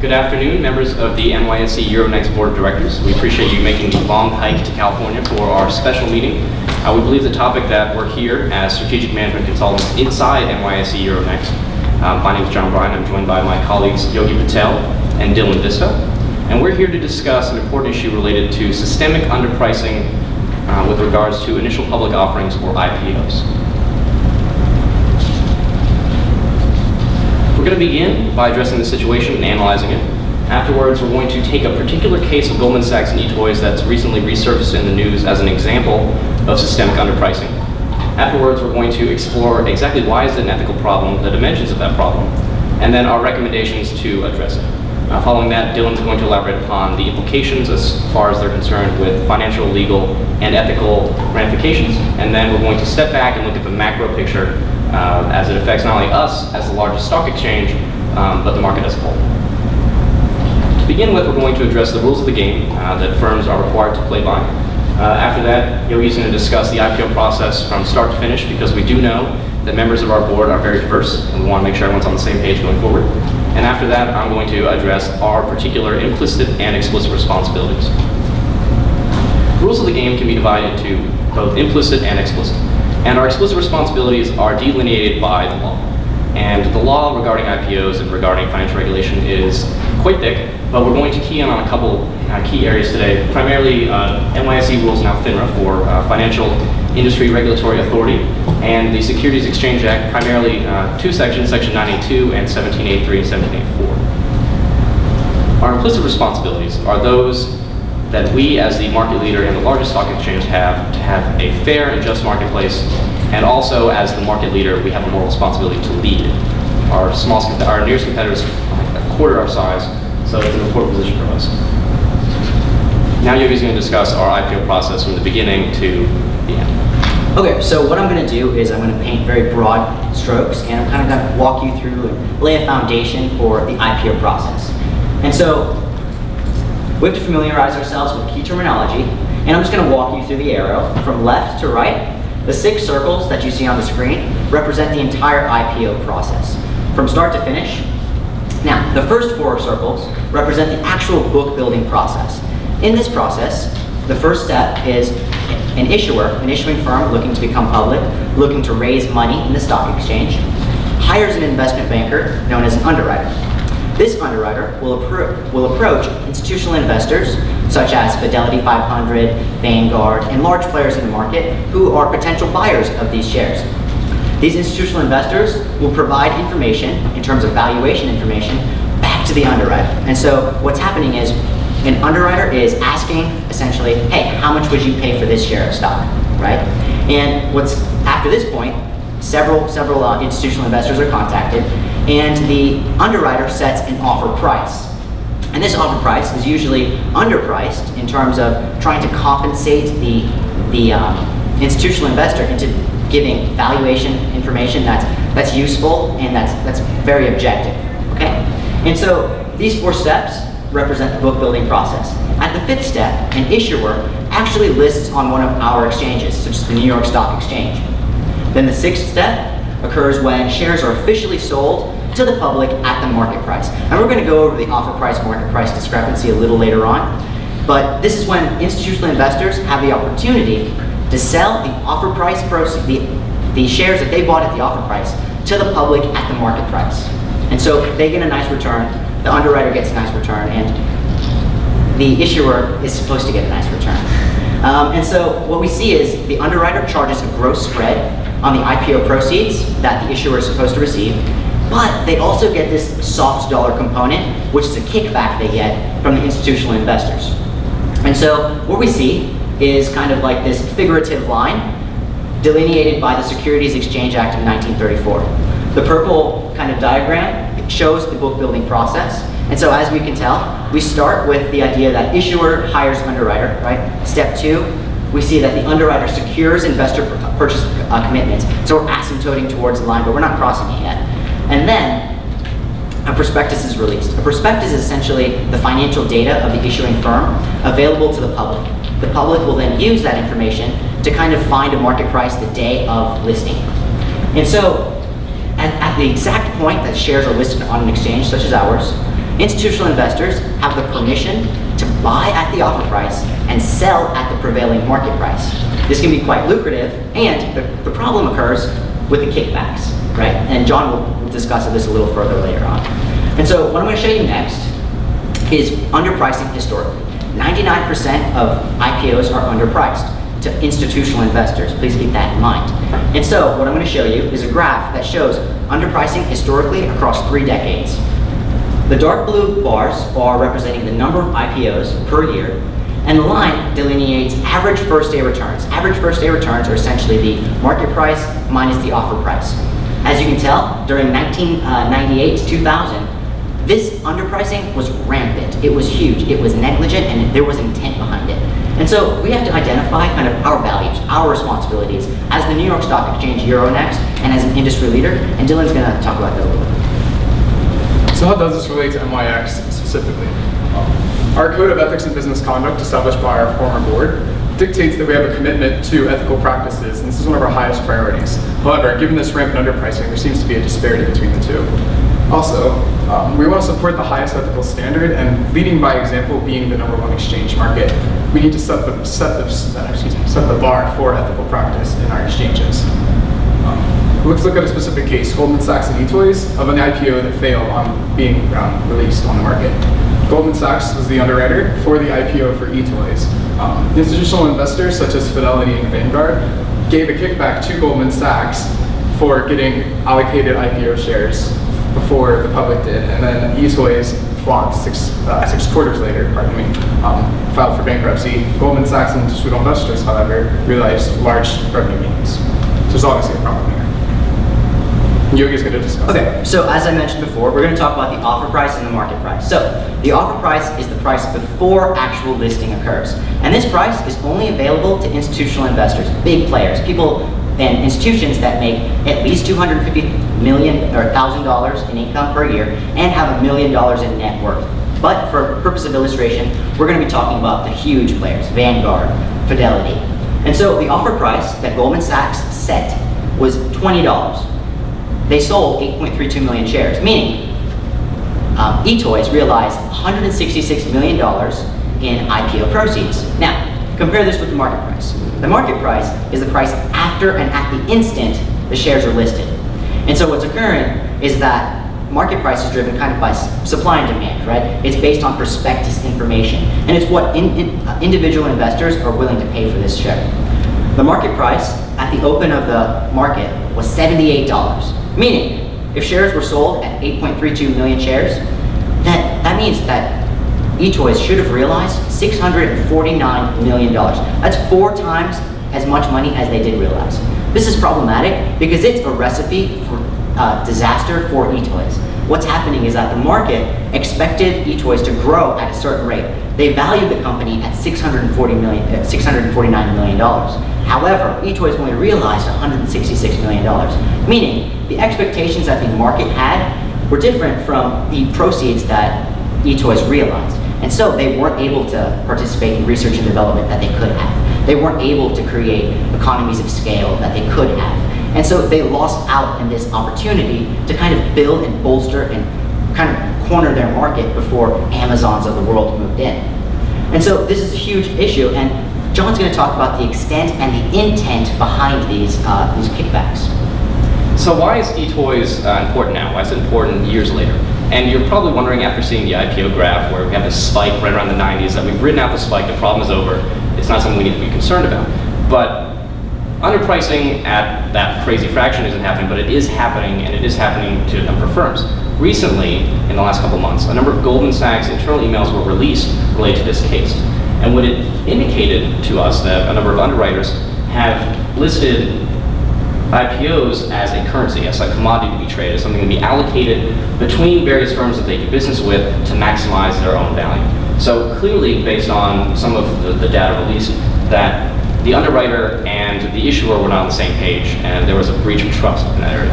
Good afternoon, members of the NYSE Euronext Board of Directors. We appreciate you making the long hike to California for our special meeting. We believe the topic that we're here as strategic management consultants inside NYSE Euronext. My name is John Bryan. I'm joined by my colleagues Yogi Patel and Dylan Vista. And we're here to discuss an important issue related to systemic underpricing with regards to initial public offerings or IPOs. We're going to begin by addressing the situation and analyzing it. Afterwards, we're going to take a particular case of Goldman Sachs and eToys that's recently resurfaced in the news as an example of systemic underpricing. Afterwards, we're going to explore exactly why is it an ethical problem, the dimensions of that problem, and then our recommendations to address it. Following that, Dylan's going to elaborate upon the implications as far as they're concerned with financial, legal, and ethical ramifications. And then we're going to step back and look at the macro picture as it affects not only us as the largest stock exchange, but the market as a whole. To begin with, we're going to address the rules of the game that firms are required to play by. After that, Yogi's going to discuss the IPO process from start to finish, because we do know that members of our board are very diverse, and we want to make sure everyone's on the same page going forward. And after that, I'm going to address our particular implicit and explicit responsibilities. Rules of the game can be divided into both implicit and explicit. And our explicit responsibilities are delineated by the law. And the law regarding IPOs and regarding financial regulation is quite thick, but we're going to key in on a couple key areas today. Primarily, NYSE rules, now FINRA, for Financial Industry Regulatory Authority, and the Securities Exchange Act, primarily two sections, Section 982 and 1783 and 1784. Our implicit responsibilities are those that we as the market leader and the largest stock exchange have to have a fair and just marketplace, and also as the market leader we have a moral responsibility to lead. Our nearest competitors are a quarter our size, so it's an important position for us. Now Yogi's going to discuss our IPO process from the beginning to the end. Okay, so what I'm going to do is I'm going to paint very broad strokes, and I'm kind of going to walk you through and lay a foundation for the IPO process. And so we have to familiarize ourselves with key terminology, and I'm just going to walk you through the arrow from left to right. The 6 circles that you see on the screen represent the entire IPO process, from start to finish. Now, the first 4 circles represent the actual book building process. In this process, the first step is an issuer, an issuing firm looking to become public, looking to raise money in the stock exchange, hires an investment banker known as an underwriter. This underwriter will approach institutional investors such as Fidelity 500, Vanguard, and large players in the market who are potential buyers of these shares. These institutional investors will provide information in terms of valuation information back to the underwriter. And so what's happening is an underwriter is asking essentially, hey, how much would you pay for this share of stock, right? And after this point, several institutional investors are contacted, and the underwriter sets an offer price. And this offer price is usually underpriced in terms of trying to compensate the institutional investor into giving valuation information that's useful and that's very objective, okay? And so these 4 steps represent the book building process. At the 5th step, an issuer actually lists on one of our exchanges, such as the New York Stock Exchange. Then the 6th step occurs when shares are officially sold to the public at the market price. And we're going to go over the offer price, market price discrepancy a little later on. But this is when institutional investors have the opportunity to sell the offer price proceeds, the shares that they bought at the offer price, to the public at the market price. And so they get a nice return, the underwriter gets a nice return, and the issuer is supposed to get a nice return. And so what we see is the underwriter charges a gross spread on the IPO proceeds that the issuer is supposed to receive, but they also get this soft dollar component, which is a kickback they get from the institutional investors. And so what we see is kind of like this figurative line delineated by the Securities Exchange Act of 1934. The purple kind of diagram shows the book building process. And so as we can tell, we start with the idea that issuer hires underwriter, right? Step 2, we see that the underwriter secures investor purchase commitments. So we're asymptoting towards the line, but we're not crossing it yet. And then a prospectus is released. A prospectus is essentially the financial data of the issuing firm available to the public. The public will then use that information to kind of find a market price the day of listing. And so at the exact point that shares are listed on an exchange such as ours, Institutional investors have the permission to buy at the offer price and sell at the prevailing market price. This can be quite lucrative, and the problem occurs with the kickbacks, right? And John will discuss this a little further later on. And so what I'm going to show you next is underpricing historically. 99% of IPOs are underpriced to institutional investors. Please keep that in mind. And so what I'm going to show you is a graph that shows underpricing historically across 3 decades. The dark blue bars are representing the number of IPOs per year, and the line delineates average first-day returns. Average first-day returns are essentially the market price minus the offer price. As you can tell, during 1998 to 2000, this underpricing was rampant. It was huge, it was negligent, and there was intent behind it. And so we have to identify kind of our values, our responsibilities as the New York Stock Exchange Euronext and as an industry leader, and Dylan's gonna talk about that a little bit. So how does this relate to MYX specifically? Our Code of Ethics and Business Conduct, established by our former board, dictates that we have a commitment to ethical practices, and this is one of our highest priorities. However, given this rampant underpricing, there seems to be a disparity between the two. Also, we want to support the highest ethical standard, and leading by example being the #1 exchange market, we need to set the bar for ethical practice in our exchanges. Let's look at a specific case, Goldman Sachs and eToys, of an IPO that failed on being released on the market. Goldman Sachs was the underwriter for the IPO for eToys. Institutional investors such as Fidelity and Vanguard gave a kickback to Goldman Sachs for getting allocated IPO shares before the public did, and then eToys flopped six quarters later, filed for bankruptcy. Goldman Sachs and institutional investors, however, realized large revenue gains. So there's obviously a problem here. Yogi's going to discuss. Okay, so as I mentioned before, we're going to talk about the offer price and the market price. So the offer price is the price before actual listing occurs. And this price is only available to institutional investors, big players, people and institutions that make at least $250 million or $1,000 in income per year and have $1 million in net worth. But for purpose of illustration, we're going to be talking about the huge players, Vanguard, Fidelity. And so the offer price that Goldman Sachs set was $20. They sold 8.32 million shares, meaning eToys realized $166 million in IPO proceeds. Now, compare this with the market price. The market price is the price after and at the instant the shares are listed. And so what's occurring is that market price is driven kind of by supply and demand, right? It's based on prospectus information, and it's what individual investors are willing to pay for this share. The market price at the open of the market was $78, meaning if shares were sold at 8.32 million shares, that means that eToys should have realized $649 million. That's 4 times as much money as they did realize. This is problematic because it's a recipe for disaster for eToys. What's happening is that the market expected eToys to grow at a certain rate. They valued the company at $649 million. However, eToys only realized $166 million, meaning the expectations that the market had were different from the proceeds that eToys realized. And so they weren't able to participate in research and development that they could have. They weren't able to create economies of scale that they could have. And so they lost out in this opportunity to kind of build and bolster and kind of corner their market before Amazons of the world moved in. And so this is a huge issue, and John's going to talk about the extent and the intent behind these kickbacks. So why is eToys important now? Why is it important years later? And you're probably wondering after seeing the IPO graph where we have this spike right around the 90s that we've ridden out the spike, the problem is over, it's not something we need to be concerned about. But underpricing at that crazy fraction isn't happening, but it is happening, and it is happening to a number of firms. Recently, in the last couple of months, a number of Goldman Sachs internal emails were released related to this case. And what it indicated to us that a number of underwriters have listed IPOs as a currency, as a commodity to be traded, as something to be allocated between various firms that they do business with to maximize their own value. So clearly, based on some of the data released, that the underwriter and the issuer were not on the same page, and there was a breach of trust in that area.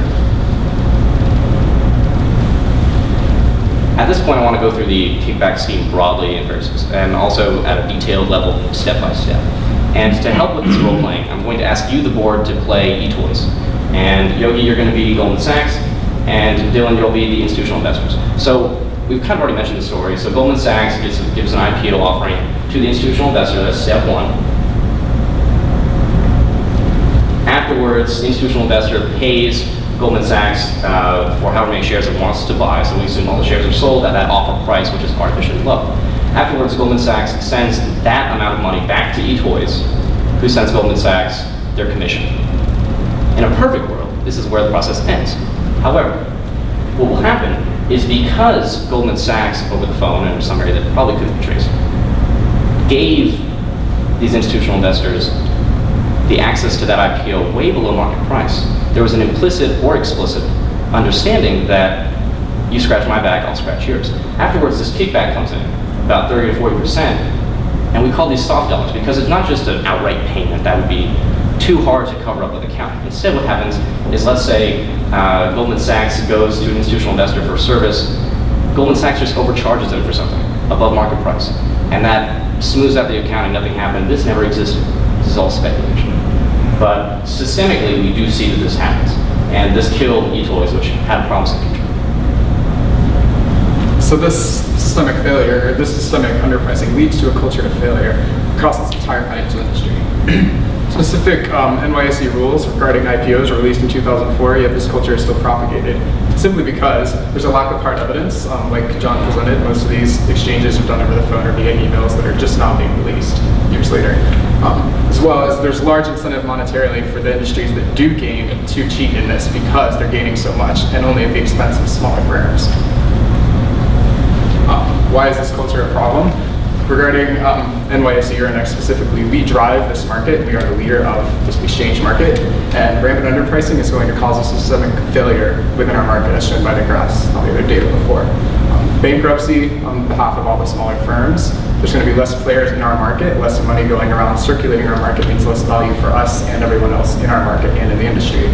At this point, I want to go through the kickback scheme broadly and also at a detailed level, step by step. And to help with this role playing, I'm going to ask you, the board, to play eToys. And Yogi, you're going to be Goldman Sachs, and Dylan, you'll be the institutional investors. So we've kind of already mentioned the story. So Goldman Sachs gives an IPO offering to the institutional investor. That's step one. Afterwards, the institutional investor pays Goldman Sachs for however many shares it wants to buy. So we assume all the shares are sold at that offer price, which is artificially low. Afterwards, Goldman Sachs sends that amount of money back to eToys, who sends Goldman Sachs their commission. In a perfect world, this is where the process ends. However, what will happen is because Goldman Sachs, over the phone, and in some area that probably couldn't be traced, gave these institutional investors the access to that IPO way below market price, there was an implicit or explicit understanding that you scratch my back, I'll scratch yours. Afterwards, this kickback comes in, about 30 to 40%, and we call these soft dollars because it's not just an outright payment that would be too hard to cover up with accounting. Instead, what happens is, let's say Goldman Sachs goes to an institutional investor for a service, Goldman Sachs just overcharges them for something above market price, and that smooths out the accounting, nothing happened, this never existed. This is all speculation. But systemically, we do see that this happens, and this killed eToys, which had a promising future. So this systemic failure, this systemic underpricing leads to a culture of failure across this entire financial industry. Specific NYSE rules regarding IPOs were released in 2004, yet this culture is still propagated, simply because there's a lack of hard evidence. Like John presented, most of these exchanges are done over the phone or via emails that are just now being released years later. As well as there's large incentive monetarily for the industries that do gain to cheat in this because they're gaining so much and only at the expense of smaller firms. Why is this culture a problem? Regarding NYSE Euronext specifically, we drive this market. We are the leader of this exchange market, and rampant underpricing is going to cause a systemic failure within our market, as shown by the graphs on the other data before. Bankruptcy on behalf of all the smaller firms. There's going to be less players in our market, less money going around circulating in our market means less value for us and everyone else in our market and in the industry.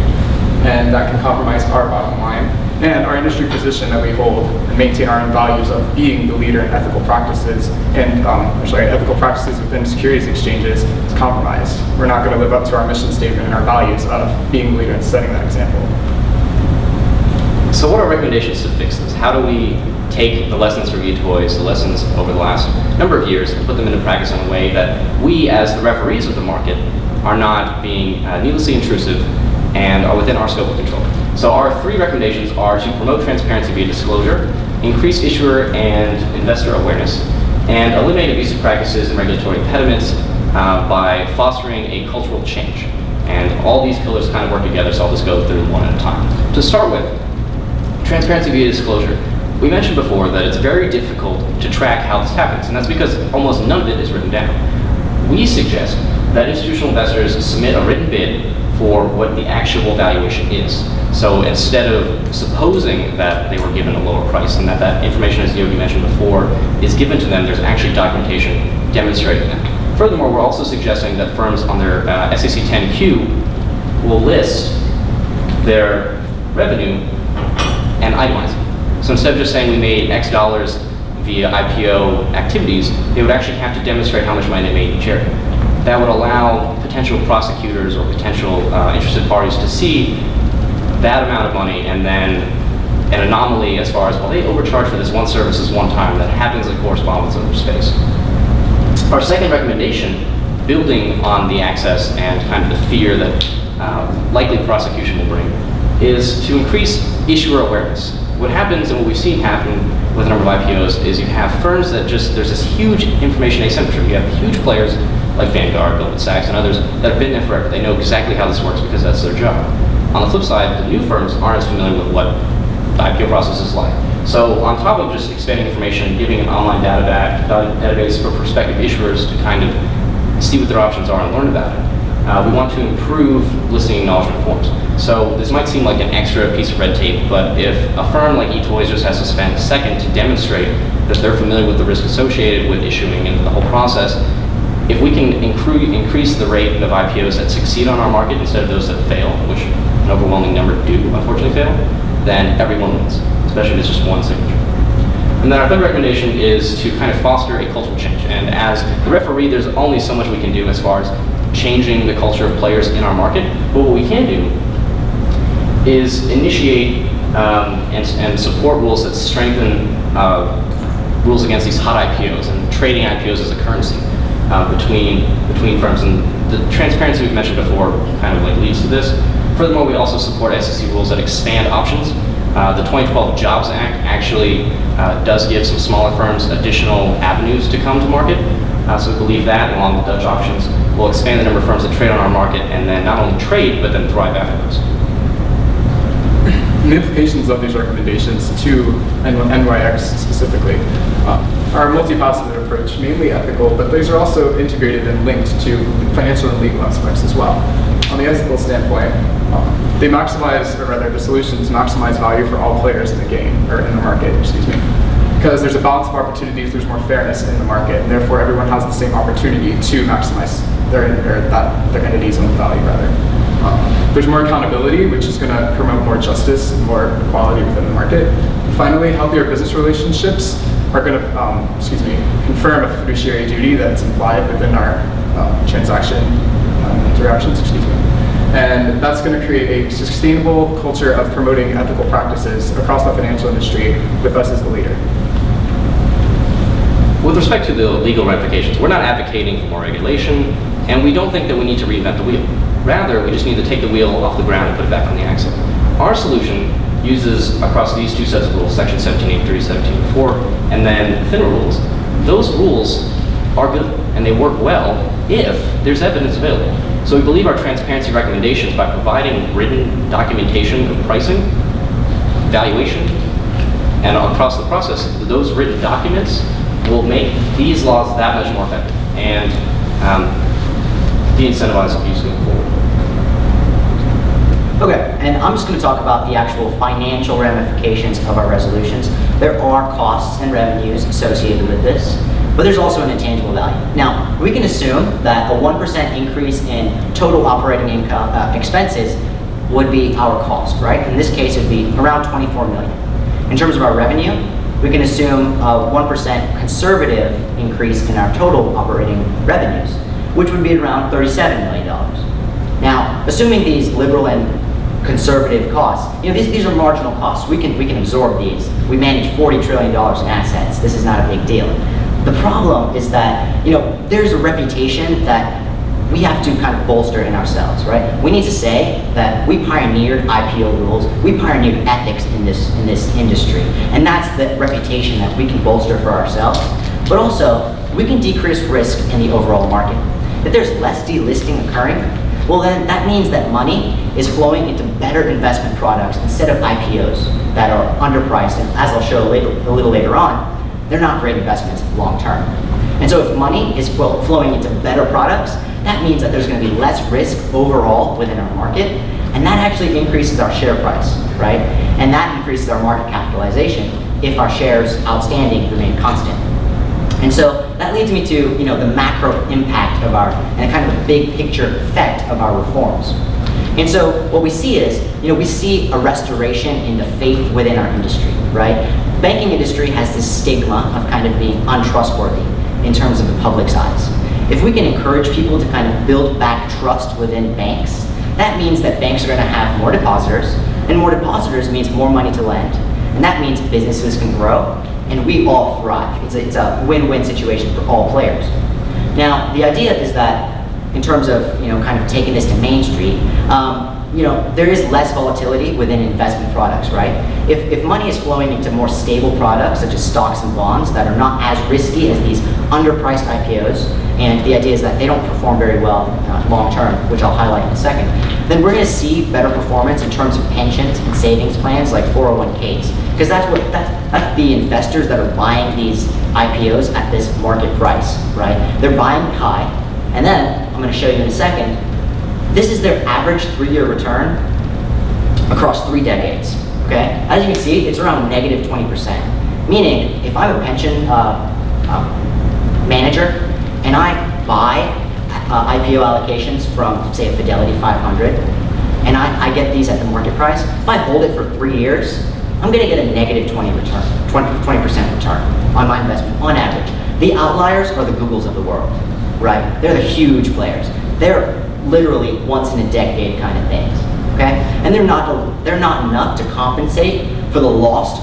And that can compromise our bottom line and our industry position that we hold and maintain our own values of being the leader in ethical practices and ethical practices within securities exchanges is compromised. We're not going to live up to our mission statement and our values of being the leader and setting that example. So what are recommendations to fix this? How do we take the lessons from eToys, the lessons over the last number of years, and put them into practice in a way that we, as the referees of the market, are not being needlessly intrusive and are within our scope of control? So our three recommendations are to promote transparency via disclosure, increase issuer and investor awareness, and eliminate abusive practices and regulatory impediments by fostering a cultural change. And all these pillars kind of work together, so I'll just go through them one at a time. To start with, transparency via disclosure. We mentioned before that it's very difficult to track how this happens, and that's because almost none of it is written down. We suggest that institutional investors submit a written bid for what the actual valuation is. So instead of supposing that they were given a lower price and that information, as Yogi mentioned before, is given to them, there's actually documentation demonstrating that. Furthermore, we're also suggesting that firms on their SEC 10Q will list their revenue and itemize it. So instead of just saying we made X dollars via IPO activities, they would actually have to demonstrate how much money they made each area. That would allow potential prosecutors or potential interested parties to see that amount of money and then an anomaly as far as, well, they overcharged for this one service this one time, that happens in correspondence over space. Our second recommendation, building on the access and kind of the fear that likely prosecution will bring, is to increase issuer awareness. What happens and what we've seen happen with a number of IPOs is you have firms that there's this huge information asymmetry. You have huge players like Vanguard, Goldman Sachs, and others that have been there forever. They know exactly how this works because that's their job. On the flip side, the new firms aren't as familiar with what the IPO process is like. So on top of just expanding information, giving an online database for prospective issuers to kind of see what their options are and learn about it, we want to improve listing acknowledgement forms. So this might seem like an extra piece of red tape, but if a firm like eToys just has to spend a second to demonstrate that they're familiar with the risk associated with issuing and the whole process, if we can increase the rate of IPOs that succeed on our market instead of those that fail, which an overwhelming number do unfortunately fail, then everyone wins, especially if it's just one signature. And then our third recommendation is to kind of foster a cultural change. And as the referee, there's only so much we can do as far as changing the culture of players in our market, but what we can do is initiate and support rules that strengthen rules against these hot IPOs and trading IPOs as a currency between firms. And the transparency we've mentioned before kind of like leads to this. Furthermore, we also support SEC rules that expand options. The 2012 Jobs Act actually does give some smaller firms additional avenues to come to market. So we believe that, along with Dutch auctions, will expand the number of firms that trade on our market and then not only trade, but then thrive afterwards. The implications of these recommendations to NYX specifically are a multifaceted approach, mainly ethical, but these are also integrated and linked to financial and legal aspects as well. On the ethical standpoint, they maximize, or rather the solutions maximize value for all players in the game, or in the market, excuse me. Because there's a balance of opportunities, there's more fairness in the market, and therefore everyone has the same opportunity to maximize their entity's own value, rather. There's more accountability, which is going to promote more justice and more equality within the market. And finally, healthier business relationships are going to, confirm a fiduciary duty that's implied within our transaction interactions, And that's going to create a sustainable culture of promoting ethical practices across the financial industry with us as the leader. With respect to the legal ramifications, we're not advocating for more regulation, and we don't think that we need to reinvent the wheel. Rather, we just need to take the wheel off the ground and put it back on the axle. Our solution uses, across these two sets of rules, Section 1783, 1784, and then FINRA rules. Those rules are good, and they work well if there's evidence available. So we believe our transparency recommendations, by providing written documentation of pricing, valuation, and across the process, those written documents will make these laws that much more effective and de-incentivize abuse going forward. Okay, and I'm just going to talk about the actual financial ramifications of our resolutions. There are costs and revenues associated with this, but there's also an intangible value. Now, we can assume that a 1% increase in total operating income expenses would be our cost, right? In this case, it would be around $24 million. In terms of our revenue, we can assume a 1% conservative increase in our total operating revenues, which would be around $37 million. Now, assuming these liberal and conservative costs, these are marginal costs. We can absorb these. We manage $40 trillion in assets. This is not a big deal. The problem is that, there's a reputation that we have to kind of bolster in ourselves, right? We need to say that we pioneered IPO rules, we pioneered ethics in this industry, and that's the reputation that we can bolster for ourselves. But also, we can decrease risk in the overall market. If there's less delisting occurring, well then that means that money is flowing into better investment products instead of IPOs that are underpriced, and as I'll show a little later on, they're not great investments long term. And so if money is flowing into better products, that means that there's going to be less risk overall within our market, and that actually increases our share price, right? And that increases our market capitalization if our shares outstanding remain constant. And so that leads me to the macro impact of and kind of the big picture effect of our reforms. And so what we see is, we see a restoration in the faith within our industry, right? The banking industry has this stigma of kind of being untrustworthy in terms of the public's eyes. If we can encourage people to kind of build back trust within banks, that means that banks are going to have more depositors, and more depositors means more money to lend, and that means businesses can grow, and we all thrive. It's a win-win situation for all players. Now, the idea is that in terms of kind of taking this to Main Street, there is less volatility within investment products, right? If money is flowing into more stable products such as stocks and bonds that are not as risky as these underpriced IPOs, and the idea is that they don't perform very well long term, which I'll highlight in a second, then we're going to see better performance in terms of pensions and savings plans like 401ks, because that's the investors that are buying these IPOs at this market price, right? They're buying high, and then I'm going to show you in a second. This is their average 3-year return across 3 decades, okay? As you can see, it's around negative 20%. Meaning, if I'm a pension manager and I buy IPO allocations from, say, a Fidelity 500, and I get these at the market price, if I hold it for 3 years, I'm gonna get a negative 20% return on my investment on average. The outliers are the Googles of the world, right? They're the huge players. They're literally once in a decade kind of things. okay? And they're not enough to compensate for the lost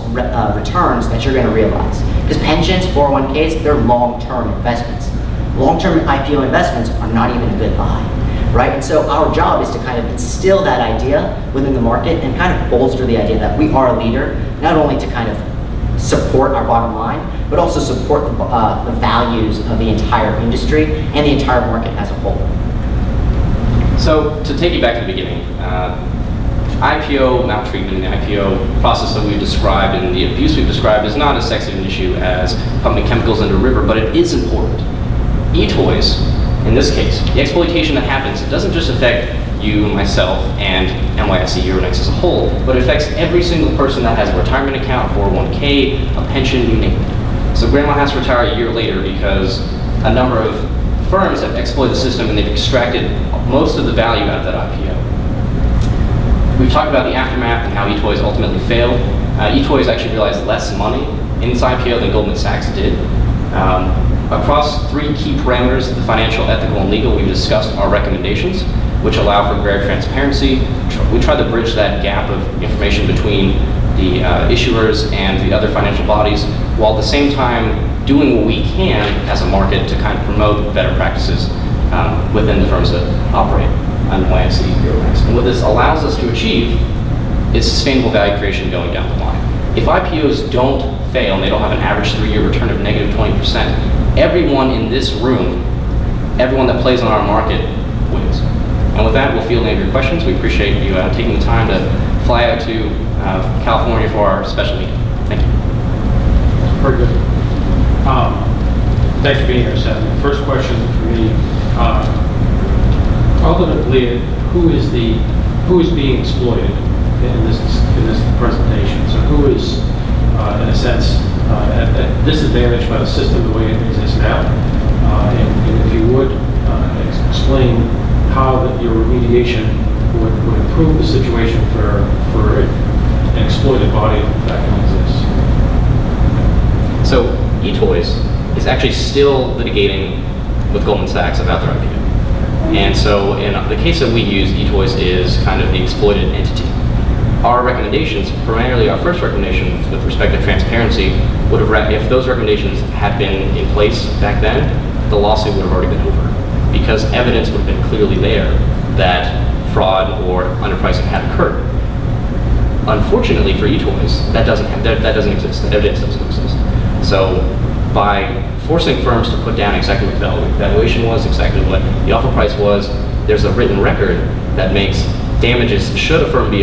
returns that you're going to realize. Because pensions, 401ks, they're long-term investments. Long-term IPO investments are not even a good buy, right? And so our job is to kind of instill that idea within the market and kind of bolster the idea that we are a leader, not only to kind of support our bottom line, but also support the values of the entire industry and the entire market as a whole. So to take you back to the beginning, IPO maltreatment, the IPO process that we've described and the abuse we've described is not as sexy an issue as pumping chemicals into a river, but it is important. E-toys, in this case, the exploitation that happens, it doesn't just affect you, myself, and NYSE Euronext as a whole, but it affects every single person that has a retirement account, 401k, a pension, you name it. So grandma has to retire a year later because a number of firms have exploited the system and they've extracted most of the value out of that IPO. We've talked about the aftermath and how e-toys ultimately failed. E-toys actually realized less money in its IPO than Goldman Sachs did. Across three key parameters, the financial, ethical, and legal, we've discussed our recommendations, which allow for greater transparency. We try to bridge that gap of information between the issuers and the other financial bodies, while at the same time doing what we can as a market to kind of promote better practices within the firms that operate on NYSE Euronext. And what this allows us to achieve is sustainable value creation going down the line. If IPOs don't fail and they don't have an average 3-year return of negative 20%, everyone in this room, everyone that plays on our market wins. And with that, we'll field any of your questions. We appreciate you taking the time to fly out to California for our special meeting. Thank you. Very good. Thanks for being here, Seth. First question for me. Ultimately, who is being exploited in this presentation? So who is, in a sense, at disadvantage by the system the way it exists now? And if you would explain how your remediation would improve the situation for an exploited body that can exist. So eToys is actually still litigating with Goldman Sachs about their IPO. And so in the case that we use, eToys is kind of the exploited entity. Our recommendations, primarily our first recommendation with respect to transparency, would have, if those recommendations had been in place back then, the lawsuit would have already been over. Because evidence would have been clearly there that fraud or underpricing had occurred. Unfortunately for eToys, that doesn't exist. That evidence doesn't exist. So by forcing firms to put down exactly what the valuation was, exactly what the offer price was, there's a written record that makes damages, should a firm be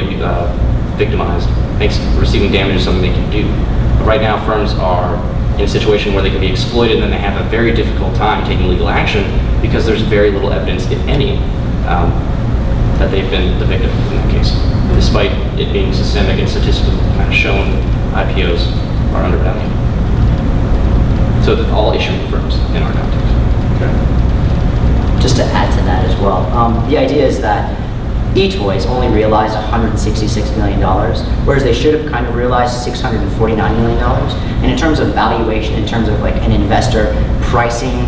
victimized, makes receiving damages something they can do. But right now, firms are in a situation where they can be exploited and then they have a very difficult time taking legal action because there's very little evidence, if any, that they've been the victim in that case, despite it being systemic and statistically kind of shown that IPOs are undervalued. So that all issuing firms in our context. Okay. Just to add to that as well, the idea is that eToys only realized $166 million, whereas they should have kind of realized $649 million. And in terms of valuation, in terms of like an investor pricing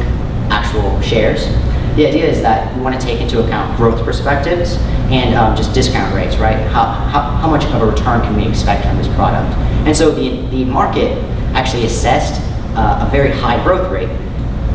actual shares, the idea is that we want to take into account growth perspectives and just discount rates, right? How much of a return can we expect from this product? And so the market actually assessed a very high growth rate,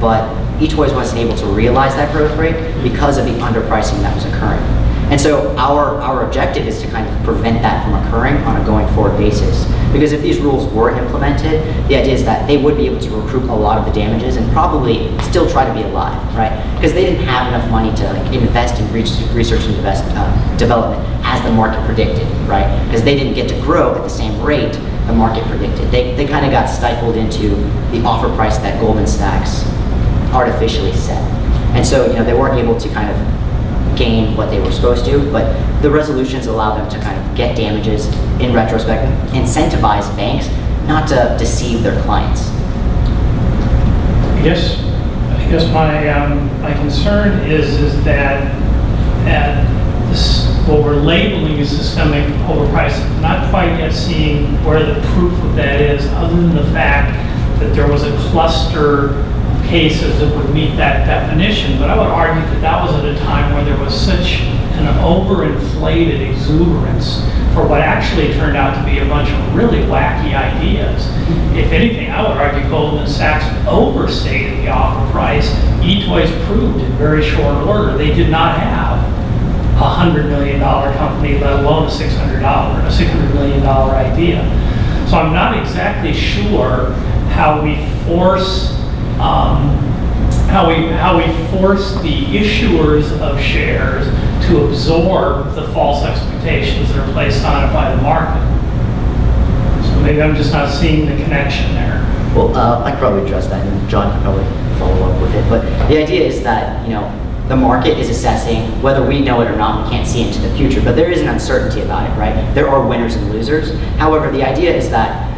but eToys wasn't able to realize that growth rate because of the underpricing that was occurring. And so our objective is to kind of prevent that from occurring on a going forward basis. Because if these rules were implemented, the idea is that they would be able to recoup a lot of the damages and probably still try to be alive, right? Because they didn't have enough money to like, invest in research and development as the market predicted, right? Because they didn't get to grow at the same rate the market predicted. They kind of got stifled into the offer price that Goldman Sachs artificially set. And so, they weren't able to kind of gain what they were supposed to, but the resolutions allow them to kind of get damages in retrospect, incentivize banks not to deceive their clients. I guess my concern is that what we're labeling as systemic overpricing, not quite yet seeing where the proof of that is, other than the fact that there was a cluster cases that would meet that definition, but I would argue that that was at a time where there was such an overinflated exuberance for what actually turned out to be a bunch of really wacky ideas. If anything, I would argue Goldman Sachs overstated the offer price. eToys proved in very short order they did not have a $100 million company, let alone a $600 million idea. So I'm not exactly sure how we force the issuers of shares to absorb the false expectations that are placed on it by the market. So maybe I'm just not seeing the connection there. Well, I could probably address that, and John can probably follow up with it. But the idea is that, the market is assessing whether we know it or not. We can't see into the future, but there is an uncertainty about it, right? There are winners and losers. However, the idea is that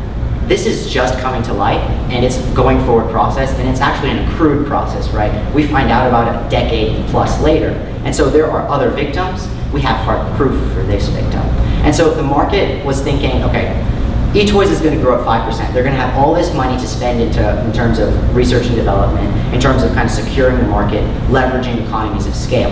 this is just coming to light, and it's a going forward process, and it's actually an accrued process, right? We find out about it a decade plus later, and so there are other victims. We have hard proof for this victim. And so the market was thinking, okay, eToys is going to grow at 5%. They're going to have all this money to spend in terms of research and development, in terms of kind of securing the market, leveraging economies of scale.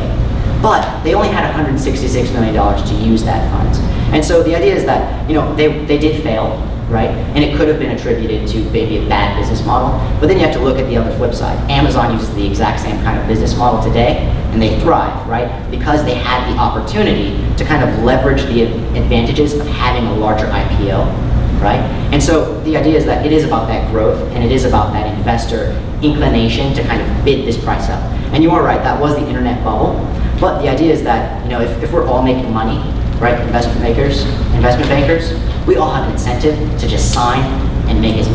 But they only had $166 million to use that funds. And so the idea is that, they did fail, right? And it could have been attributed to maybe a bad business model. But then you have to look at the other flip side. Amazon uses the exact same kind of business model today, and they thrive, right? Because they had the opportunity to kind of leverage the advantages of having a larger IPO. Right? And so the idea is that it is about that growth, and it is about that investor inclination to kind of bid this price up. And you are right, that was the internet bubble. But the idea is that, if we're all making money, right, investment bankers, we all have an incentive to just sign and make as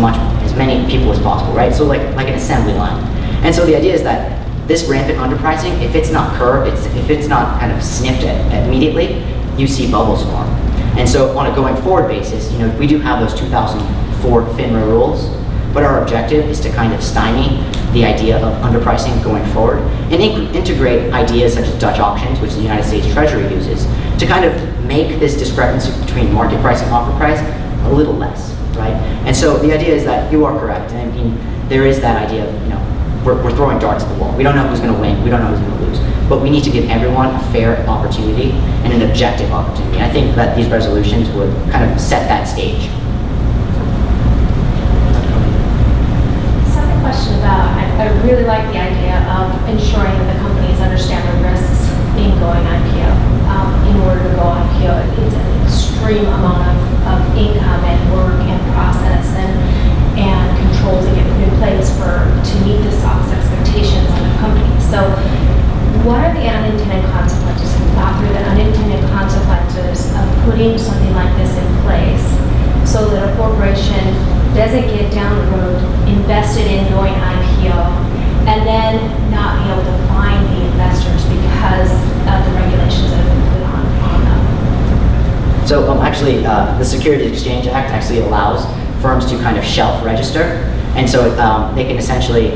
many people as possible, right? So like an assembly line. And so the idea is that this rampant underpricing, if it's not curbed, if it's not kind of snipped immediately, you see bubbles form. And so on a going forward basis, we do have those 2004 FINRA rules, but our objective is to kind of stymie the idea of underpricing going forward and integrate ideas such as Dutch auctions, which the United States Treasury uses, to kind of make this discrepancy between market price and offer price a little less, right? And so the idea is that you are correct. And I mean, there is that idea of, we're throwing darts at the wall. We don't know who's going to win. We don't know who's going to lose. But we need to give everyone a fair opportunity and an objective opportunity. I think that these resolutions would kind of set that stage. Second question about, I really like the idea of ensuring that the companies understand the risks in going IPO. In order to go IPO, it's an extreme amount of income and work and process and controls that get put in place to meet the SOX expectations on the company. So what are the unintended consequences? We've thought through the unintended consequences of putting something like this in place so that a corporation doesn't get down the road invested in going IPO and then not be able to find the investors because of the regulations that have been put on them. So actually, the Securities Exchange Act actually allows firms to kind of shelf register. And so they can essentially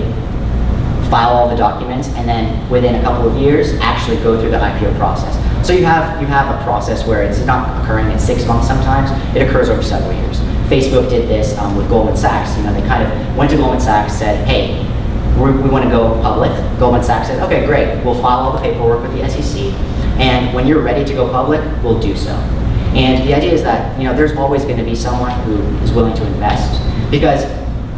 file all the documents, and then within a couple of years, actually go through the IPO process. So you have a process where it's not occurring in 6 months sometimes, it occurs over several years. Facebook did this with Goldman Sachs. They kind of went to Goldman Sachs, said, hey, we want to go public. Goldman Sachs said, okay, great, we'll file all the paperwork with the SEC, and when you're ready to go public, we'll do so. And the idea is that there's always going to be someone who is willing to invest, because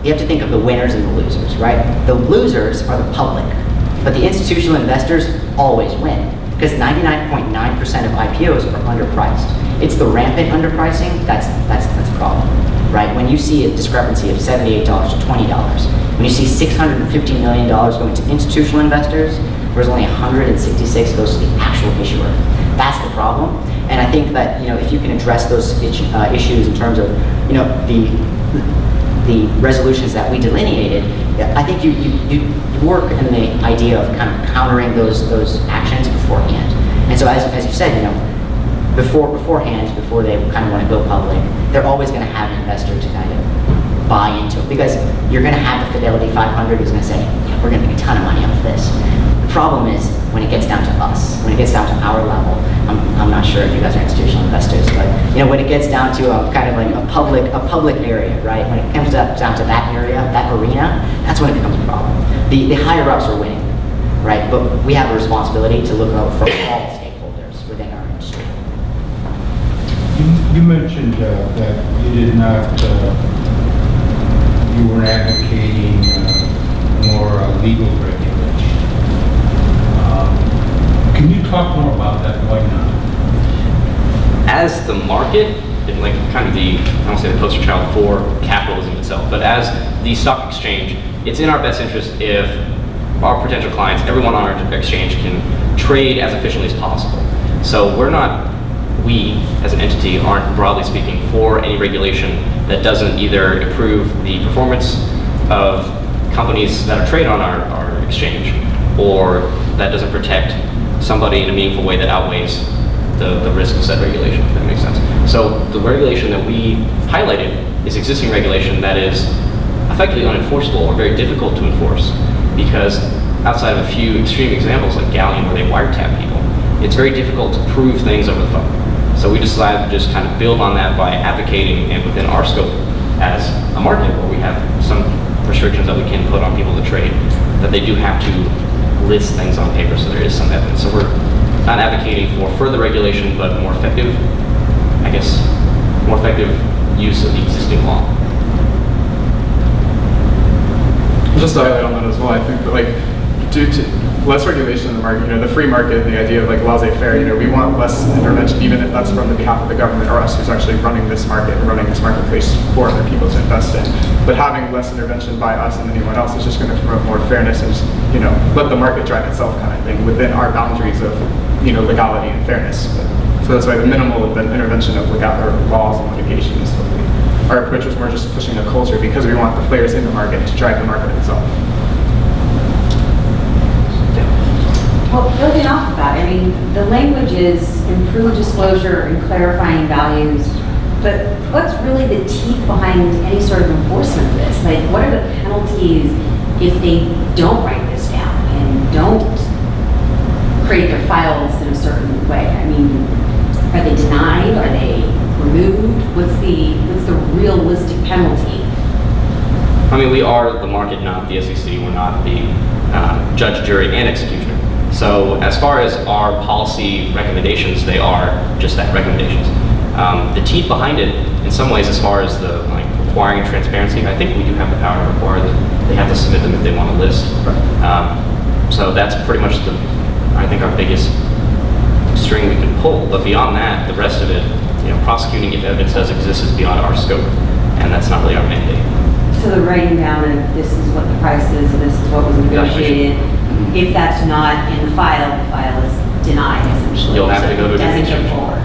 you have to think of the winners and the losers, right? The losers are the public, but the institutional investors always win, because 99.9% of IPOs are underpriced. It's the rampant underpricing that's a problem, right? When you see a discrepancy of $78 to $20, when you see $650 million going to institutional investors, whereas only 166 goes to the actual issuer. That's the problem. And I think that if you can address those issues in terms of the resolutions that we delineated, I think you work in the idea of kind of countering those actions beforehand. And so as you said, beforehand, before they kind of want to go public, they're always going to have an investor to kind of buy into it, because you're going to have the Fidelity 500 who's going to say, yeah, we're going to make a ton of money off this. The problem is when it gets down to us, when it gets down to our level. I'm not sure if you guys are institutional investors, but when it gets down to kind of like a public area, right? When it comes down to that area, that arena, that's when it becomes a problem. The higher ups are winning, right? But we have a responsibility to look out for all stakeholders, You mentioned that you did not, you were advocating more legal regulation. Can you talk more about that? Why not? As the market, and like kind of the, I don't say the poster child for capitalism itself, but as the stock exchange, it's in our best interest if our potential clients, everyone on our exchange, can trade as efficiently as possible. So we as an entity aren't broadly speaking for any regulation that doesn't either improve the performance of companies that are traded on our exchange, or that doesn't protect somebody in a meaningful way that outweighs the risk of said regulation, if that makes sense. So the regulation that we highlighted is existing regulation that is effectively unenforceable or very difficult to enforce, because outside of a few extreme examples like Galleon where they wiretap people, it's very difficult to prove things over the phone. So we decided to just kind of build on that by advocating, and within our scope as a market where we have some restrictions that we can put on people to trade, that they do have to list things on paper, so there is some evidence. So we're not advocating for further regulation, but more effective, I guess, more effective use of the existing law. Just to highlight on that as well, I think that due to less regulation in the market, the free market, the idea of laissez-faire, we want less intervention, even if that's from the behalf of the government or us who's actually running this market, running this marketplace for other people to invest in. But having less intervention by us and anyone else is just going to promote more fairness and let the market drive itself kind of thing within our boundaries of legality and fairness. So that's why the minimal intervention of laws and litigation is our approach was more just pushing a culture, because we want the players in the market to drive the market itself. Well, building off of that, the language is improved disclosure and clarifying values, but what's really the teeth behind any sort of enforcement of this? What are the penalties if they don't write this down and don't create their files in a certain way? Are they denied? Are they removed? What's the realistic penalty? We are the market, not the SEC. We're not the judge, jury, and executioner. So as far as our policy recommendations, they are just that, recommendations. The teeth behind it, in some ways, as far as the requiring transparency, I think we do have the power to require that they have to submit them if they want to list. So that's pretty much I think our biggest string we can pull. But beyond that, the rest of it, prosecuting if evidence does exist is beyond our scope, and that's not really our mandate. So the writing down of this is what the price is, and this is what was negotiated. If that's not in the file is denied, essentially. You'll have to go to a doesn't different go judge. forward.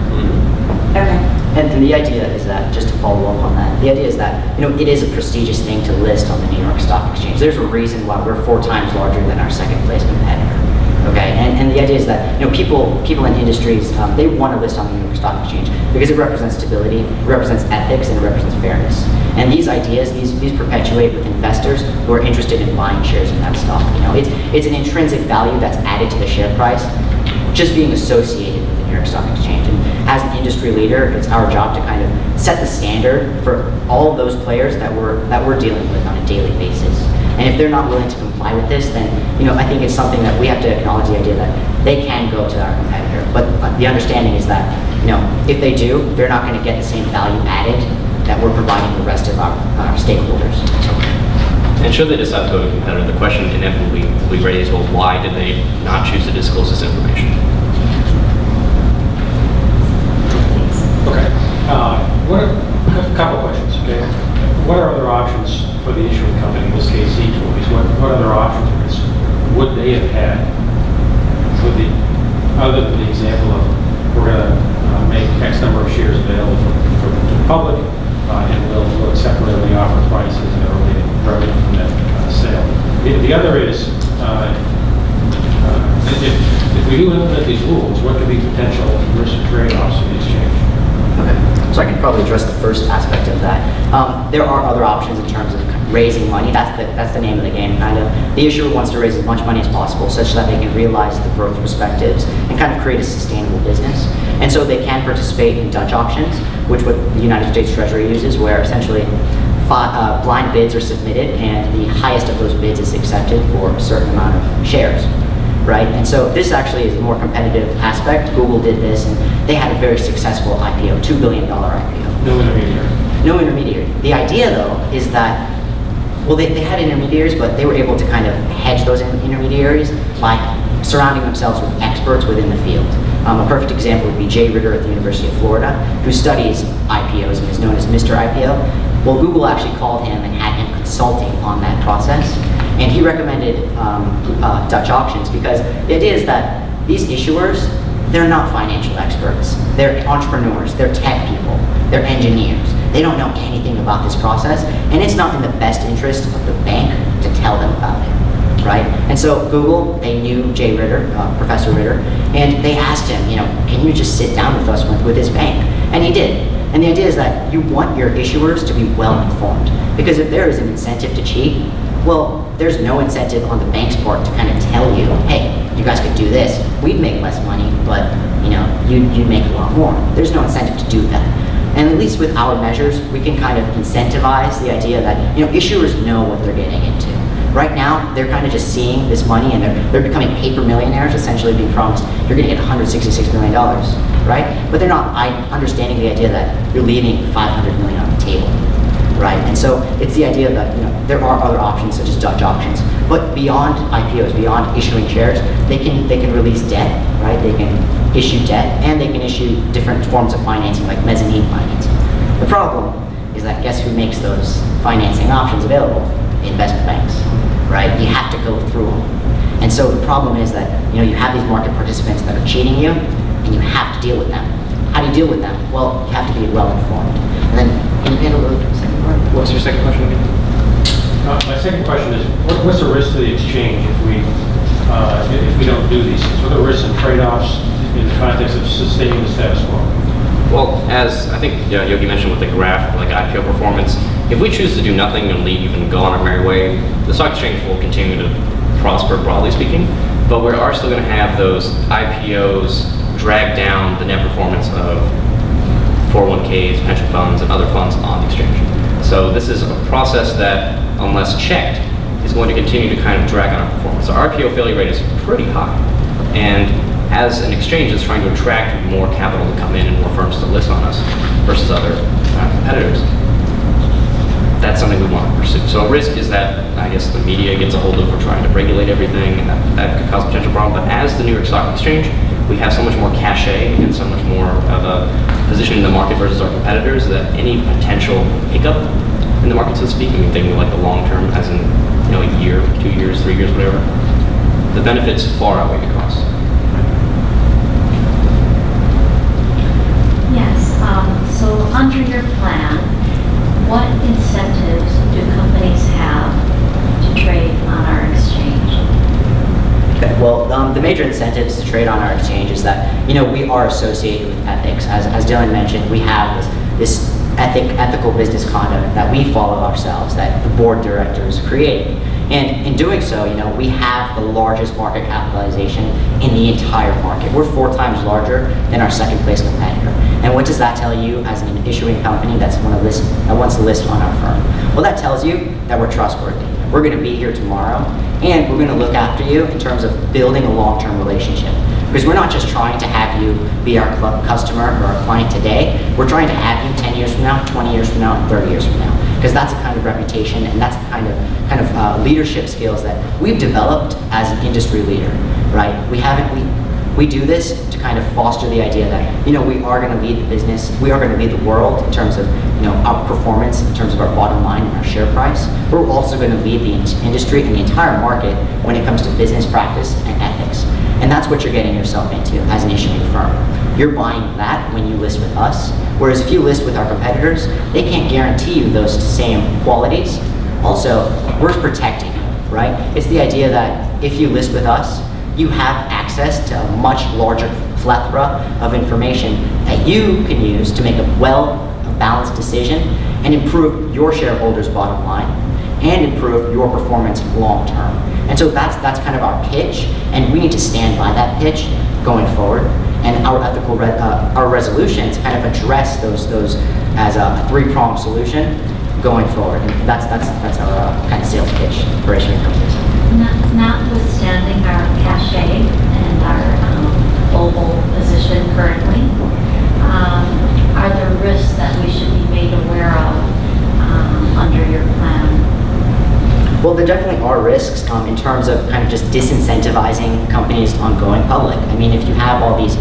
Okay. And the idea is that, just to follow up on that, the idea is that, it is a prestigious thing to list on the New York Stock Exchange. There's a reason why we're 4 times larger than our second place competitor. Okay, and the idea is that people in industries, they want to list on the New York Stock Exchange because it represents stability, it represents ethics, and it represents fairness. And these ideas, these perpetuate with investors who are interested in buying shares in that stock. It's an intrinsic value that's added to the share price, just being associated with the New York Stock Exchange. And as an industry leader, it's our job to kind of set the standard for all of those players that we're dealing with on a daily basis. And if they're not willing to comply with this, then I think it's something that we have to acknowledge the idea that they can go to our competitor. But the understanding is that if they do, they're not going to get the same value added that we're providing the rest of our stakeholders. And should they decide to go to a competitor, the question inevitably will be raised: well, why did they not choose to disclose this information? Okay. A couple questions, okay? What are other options for the issuing company, in this case eToys? What other options would they have had other than the example of we're going to make X number of shares available to the public, and we'll accept whatever the offer price is and related revenue from that sale. The other is, if we do implement these rules, what could be potential risk trade-offs in the exchange? Okay, so I can probably address the first aspect of that. There are other options in terms of raising money. That's the name of the game, kind of. The issuer wants to raise as much money as possible such that they can realize the growth perspectives and kind of create a sustainable business. And so they can participate in Dutch auctions, which what the United States Treasury uses, where essentially blind bids are submitted and the highest of those bids is accepted for a certain amount of shares. right? And so this actually is a more competitive aspect. Google did this, and they had a very successful IPO, $2 billion IPO. No intermediary. No intermediary. The idea, though, is that, well, they had intermediaries, but they were able to kind of hedge those intermediaries by surrounding themselves with experts within the field. A perfect example would be Jay Ritter at the University of Florida, who studies IPOs and is known as Mr. IPO. Well, Google actually called him and had him consulting on that process. And he recommended Dutch auctions because the idea is that these issuers, they're not financial experts. They're entrepreneurs, they're tech people, they're engineers. They don't know anything about this process, and it's not in the best interest of the bank to tell them about it, right? And so Google, they knew Jay Ritter, Professor Ritter, and they asked him, can you just sit down with us with his bank? And he did. And the idea is that you want your issuers to be well informed, because if there is an incentive to cheat, well, there's no incentive on the bank's part to kind of tell you, hey, you guys could do this. We'd make less money, but you'd make a lot more. There's no incentive to do that. And at least with our measures, we can kind of incentivize the idea that issuers know what they're getting into. Right now, they're kind of just seeing this money and they're becoming paper millionaires, essentially being promised you're going to get $166 million, right? But they're not understanding the idea that you're leaving $500 million on the table. Right, and so it's the idea that there are other options such as Dutch auctions, but beyond IPOs, beyond issuing shares, they can release debt, right? They can issue debt, and they can issue different forms of financing like mezzanine financing. The problem is that guess who makes those financing options available? Investment banks, right? You have to go through them, and so the problem is that you have these market participants that are cheating you, and you have to deal with them. How do you deal with them? Well, you have to be well informed. And then can you handle the second part? What was your second question again? My second question is, what's the risk to the exchange if we don't do these things? What are the risks and trade-offs in the context of sustaining the status quo? Well, as I think Yogi mentioned with the graph, like IPO performance, if we choose to do nothing and leave and go on our merry way, the stock exchange will continue to prosper, broadly speaking, but we are still going to have those IPOs drag down the net performance of 401ks, pension funds, and other funds on the exchange. So this is a process that, unless checked, is going to continue to kind of drag on our performance. Our RPO failure rate is pretty high, and as an exchange is trying to attract more capital to come in and more firms to list on us versus other competitors, that's something we want to pursue. So a risk is that, I guess, the media gets a hold of, we're trying to regulate everything, and that could cause a potential problem. But as the New York Stock Exchange, we have so much more cachet and so much more of a position in the market versus our competitors that any potential hiccup in the market, so to speak, I mean, thinking like the long term, as in a year, 2 years, 3 years, whatever, the benefits far outweigh the costs. Yes, so under your plan, what incentives do companies have to trade on our exchange? Okay, well, the major incentives to trade on our exchange is that, we are associated with ethics. As Dylan mentioned, we have this ethical business conduct that we follow ourselves, that the board directors create. And in doing so, we have the largest market capitalization in the entire market. We're 4 times larger than our second place competitor. And what does that tell you as an issuing company that wants to list on our firm? Well, that tells you that we're trustworthy. We're going to be here tomorrow, and we're going to look after you in terms of building a long-term relationship. Because we're not just trying to have you be our customer or our client today. We're trying to have you 10 years from now, 20 years from now, and 30 years from now. Because that's the kind of reputation and that's the kind of leadership skills that we've developed as an industry leader, right? We do this to kind of foster the idea that, we are going to lead the business, we are going to lead the world in terms of, our performance, in terms of our bottom line and our share price. We're also going to lead the industry and the entire market when it comes to business practice and ethics. And that's what you're getting yourself into as an issuing firm. You're buying that when you list with us, whereas if you list with our competitors, they can't guarantee you those same qualities. Also, we're protecting you, right? It's the idea that if you list with us, you have access to a much larger plethora of information that you can use to make a well-balanced decision and improve your shareholders' bottom line and improve your performance long term. And so that's kind of our pitch, and we need to stand by that pitch going forward. And our ethical our resolutions kind of address those as a 3-pronged solution going forward. And that's our kind of sales pitch for issuing companies. Notwithstanding our cachet and our global position currently, are there risks that we should be made aware of under your plan? Well, there definitely are risks in terms of kind of just disincentivizing companies on going public. I mean, if you have all these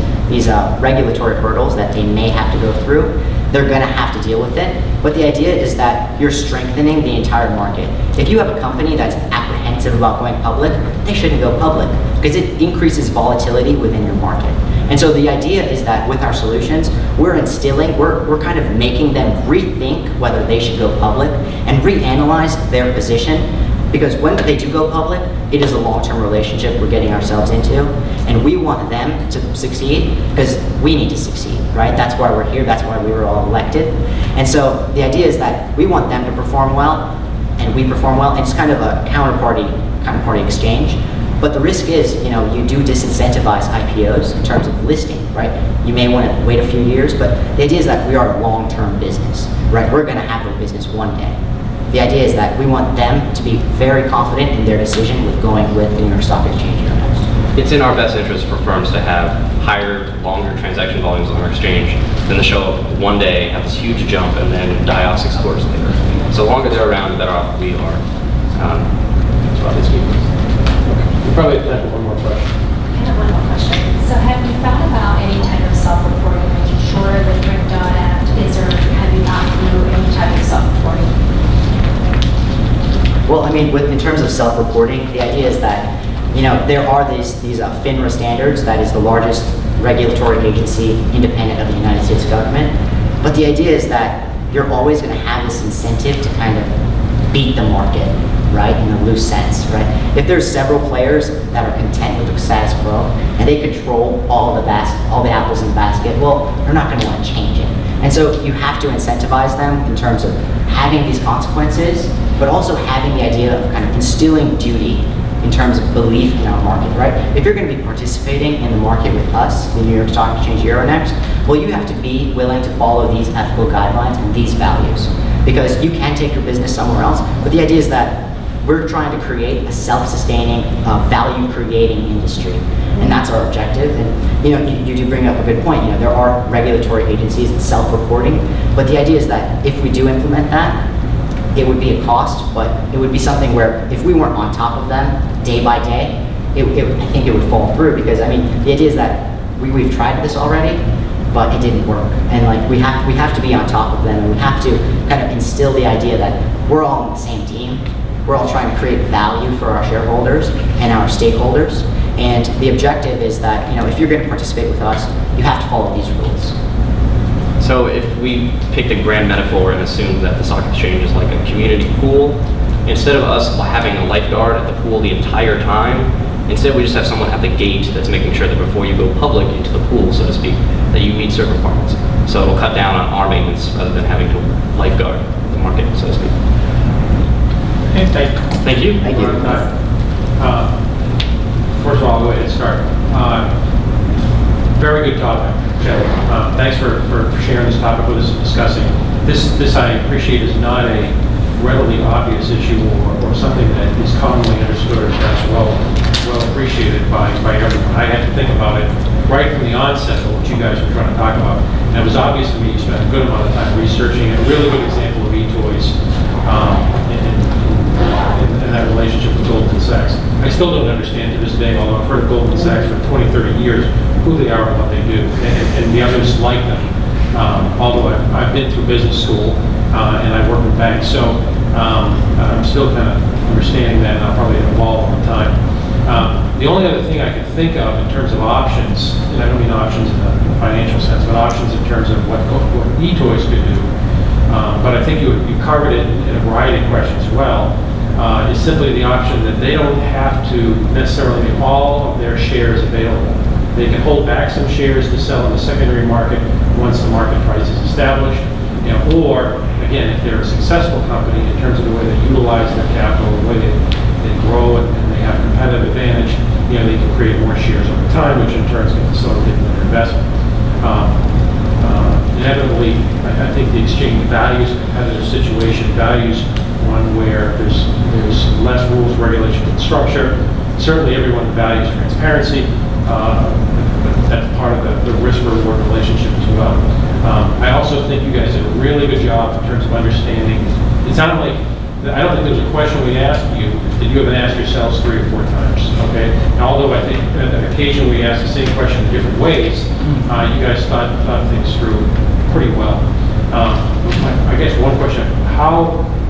regulatory hurdles that they may have to go through, they're going to have to deal with it. But the idea is that you're strengthening the entire market. If you have a company that's apprehensive about going public, they shouldn't go public because it increases volatility within your market. And so the idea is that with our solutions, we're kind of making them rethink whether they should go public and reanalyze their position. Because when they do go public, it is a long-term relationship we're getting ourselves into, and we want them to succeed because we need to succeed, right? That's why we're here, that's why we were all elected. And so the idea is that we want them to perform well, and we perform well, and it's kind of a counterparty exchange. But the risk is, you do disincentivize IPOs in terms of listing, right? You may want to wait a few years, but the idea is that we are a long-term business, right? We're gonna have a business one day. The idea is that we want them to be very confident in their decision with going with the New York Stock Exchange Euronext. It's in our best interest for firms to have higher, longer transaction volumes on our exchange than to show up one day, have this huge jump, and then die off 6 quarters later. So the longer they're around, the better off we are. That's what this means. We probably have time for one more question. I have one more question. So have you thought about any type of self-reporting, making sure the Drink Dot Act is, or have you gone through any type of self-reporting? Well, I mean, in terms of self-reporting, the idea is that, there are these FINRA standards, that is the largest regulatory agency independent of the United States government. But the idea is that you're always going to have this incentive to kind of beat the market, right, in a loose sense, right? If there's several players that are content with the status quo and they control all the apples in the basket, well, they're not going to want to change it. And so you have to incentivize them in terms of having these consequences, but also having the idea of kind of instilling duty in terms of belief in our market, right? If you're going to be participating in the market with us, the New York Stock Exchange Euronext, well, you have to be willing to follow these ethical guidelines and these values, because you can take your business somewhere else, but the idea is that we're trying to create a self-sustaining, value-creating industry, and that's our objective. And you do bring up a good point. There are regulatory agencies and self-reporting, but the idea is that if we do implement that, it would be a cost, but it would be something where if we weren't on top of them day by day, I think it would fall through. Because the idea is that we've tried this already, but it didn't work, and we have to be on top of them, and we have to kind of instill the idea that we're all on the same team. We're all trying to create value for our shareholders and our stakeholders. And the objective is that, if you're going to participate with us, you have to follow these rules. So if we picked a grand metaphor and assumed that the stock exchange is like a community pool, instead of us having a lifeguard at the pool the entire time, instead we just have someone at the gate that's making sure that before you go public into the pool, so to speak, that you meet certain requirements. So it'll cut down on our maintenance rather than having to lifeguard the market, so to speak. Okay, thank you. Thank you. First of all, I'll go ahead and start. Very good topic, Kelly. Thanks for sharing this topic with us and discussing. This I appreciate is not a readily obvious issue or something that is commonly understood or that's well appreciated by everyone. I had to think about it right from the onset of what you guys were trying to talk about. And it was obvious to me you spent a good amount of time researching it. A really good example of e-toys in that relationship with Goldman Sachs. I still don't understand to this day, although I've heard of Goldman Sachs for 20, 30 years, who they are and what they do, and the others like them. Although I've been through business school and I've worked with banks, so I'm still kind of understanding that, and I'll probably evolve all the time. The only other thing I can think of in terms of options, and I don't mean options in the financial sense, but options in terms of what e-toys could do, but I think you covered it in a variety of questions as well, is simply the option that they don't have to necessarily make all of their shares available. They can hold back some shares to sell in the secondary market once the market price is established, or again, if they're a successful company in terms of the way they utilize their capital, the way they grow and they have competitive advantage, they can create more shares over time, which in turn can facilitate their investment. Inevitably, I think the exchange values a competitive situation, values one where there's less rules, regulation, and structure, values transparency. That's part of the risk-reward relationship as well. I also think you guys did a really good job in terms of understanding. It sounded like, I don't think there was a question we asked you that you haven't asked yourselves 3 or 4 times, okay? And although I think on occasion we asked the same question in different ways, you guys thought things through pretty well. I guess one question,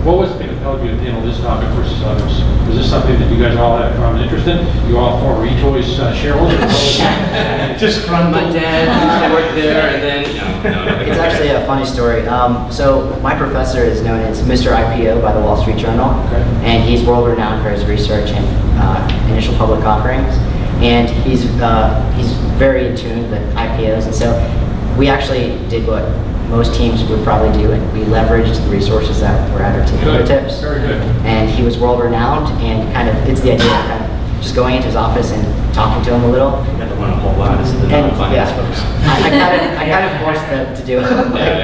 what was it that compelled you to handle this topic versus others? Was this something that you guys all had a common interest in? You all former eToys shareholders? Just run My dad used to work there, and then, no. It's actually a funny story. So my professor is known as Mr. IPO by the Wall Street Journal, Okay. and he's world renowned for his research and initial public offerings. And he's very in tune with IPOs, and so we actually did what most teams would probably do, and we leveraged the resources that were at our fingertips. Very good. And he was world renowned, and it's the idea of kind of just going into his office and talking to him a little. You got to learn a whole lot as the And, non-finance yeah, folks. I kind of forced them to do it.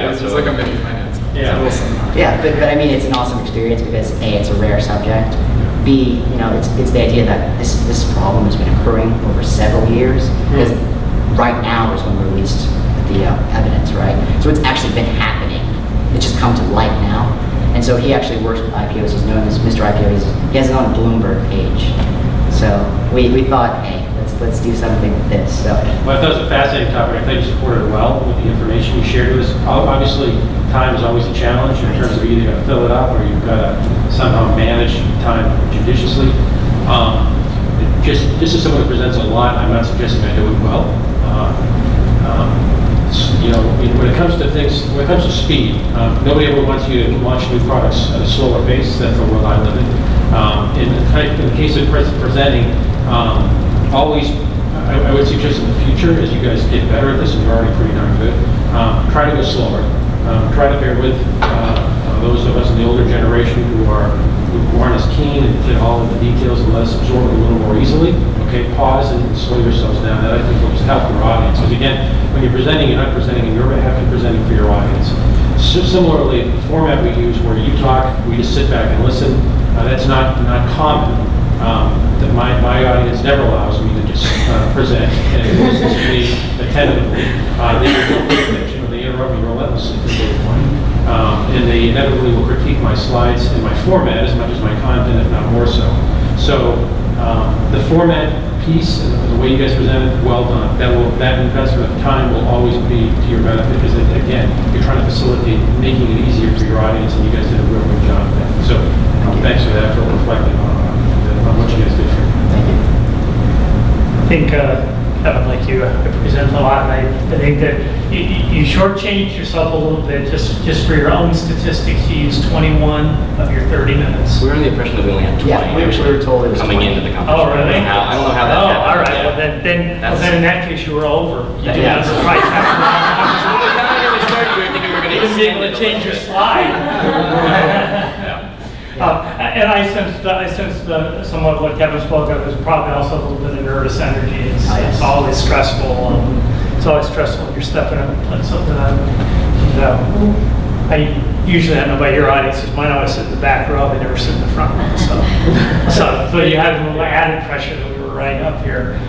It's just like a mini finance. Yeah. It's a little seminar. Yeah, but I mean, it's an awesome experience because A, it's a rare subject. B, it's the idea that this problem has been occurring over several years. Because right now is when we released the evidence, right? So it's actually been happening. It's just come to light now. And so he actually works with IPOs. He's known as Mr. IPO. He has his own Bloomberg page. So we thought, hey, let's do something with this. So Well, I thought it was a fascinating topic. I thought you supported it well with the information you shared with us. Obviously, time is always a challenge in terms of you either got to fill it up or you've got to somehow manage time judiciously. Just as someone who presents a lot, I'm not suggesting I do it well. When it comes to things, when it comes to speed, nobody ever wants you to launch new products at a slower pace. That's the world I live in. In the case of presenting, always, I would suggest in the future, as you guys get better at this, and you're already pretty darn good, try to go slower. Try to bear with those of us in the older generation who aren't as keen and get all of the details and let us absorb it a little more easily. Okay, pause and slow yourselves down. That I think will help your audience. Because again, when you're presenting, you're not presenting in your behalf, you're presenting for your audience. So similarly, the format we use where you talk, we just sit back and listen, that's not common. That my audience never allows me to just present and listen to me attentively. They don't pay attention, or they interrupt me relentlessly from day one. And they inevitably will critique my slides and my format as much as my content, if not more so. So the format piece and the way you guys present it, well done. That investment of time will always be to your benefit because, again, you're trying to facilitate making it easier for your audience, and you guys did a real good job of that. So thanks for that, for reflecting on what you guys did. thank you. I think, Kevin, like you, I present a lot, and I think that you shortchanged yourself a little bit just for your own statistics. You used 21 of your 30 minutes. We were under the impression that we only had 20. Yeah, we were told it was coming 20. into the competition. Oh, really? I don't know how that happened. Oh, all right. Yeah. Well, then That's- in that case, you were over. You did Yeah. have the right When we found out it was 30, we were thinking we were going You to didn't be able to change your slide. And I sensed somewhat of what Kevin spoke of is probably also a little bit of nervous energy. It's always stressful. It's always stressful when you're stepping up and putting something on. I usually have nobody your audiences. Mine always sit in the back row. They never sit in the front row. So you had a little added pressure that we were right up here.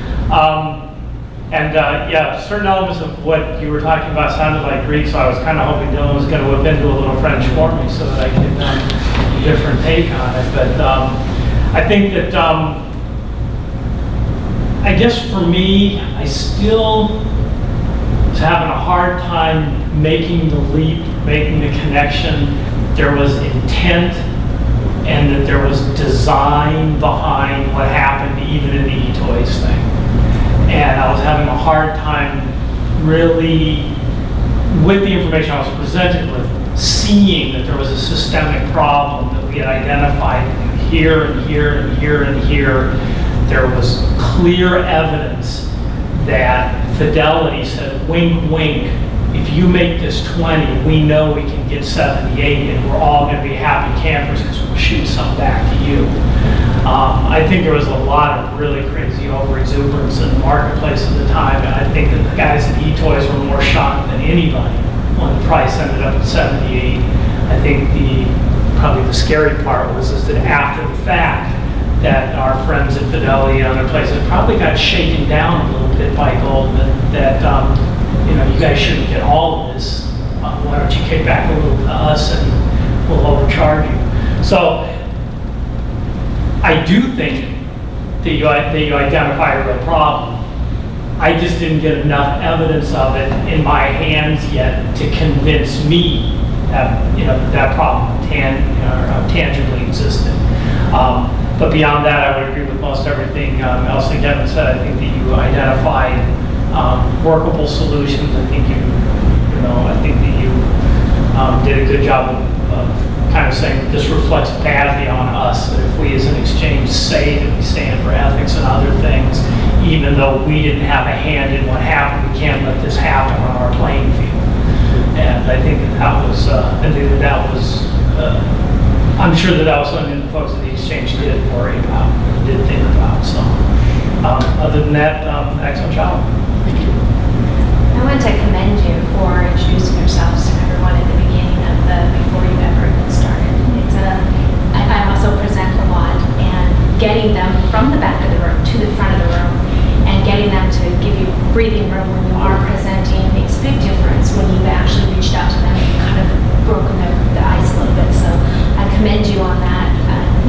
Certain elements of what you were talking about sounded like Greek, so I was kind of hoping Dylan was going to whip into a little French for me so that I could a different take on it. But I think that, I guess for me, I still was having a hard time making the leap, making the connection. There was intent and that there was design behind what happened even in the eToys thing. And I was having a hard time really, with the information I was presented with, seeing that there was a systemic problem that we had identified here and here and here and here. There was clear evidence that Fidelity said, wink, wink, if you make this 20, we know we can get 78 and we're all going to be happy campers because we'll shoot some back to you. I think there was a lot of really crazy over-exuberance in the marketplace at the time, and I think that the guys at eToys were more shocked than anybody when the price ended up at 78. I think probably the scary part was that after the fact, that our friends at Fidelity and other places probably got shaken down a little bit by gold, that you guys shouldn't get all of this. Why don't you kick back a little to us and we'll overcharge you? So I do think that you identified a real problem. I just didn't get enough evidence of it in my hands yet to convince me that that problem tangibly existed. But beyond that, I would agree with most everything else that Kevin said. I think that you identified workable solutions. I think I think that you did a good job of kind of saying that this reflects badly on us. That if we as an exchange say that we stand for ethics and other things, even though we didn't have a hand in what happened, we can't let this happen on our playing field. And I think that was, I'm sure that was something the folks at the exchange did worry about, did think about. So, other than that, excellent job. Thank you. I want to commend you for introducing yourselves to everyone at the beginning of before you ever even started. I also present a lot, and getting them from the back of the room to the front of the room, and getting them to give you breathing room when you are presenting makes a big difference when you've actually reached out to them and kind of broken the ice a little bit. So I commend you on that.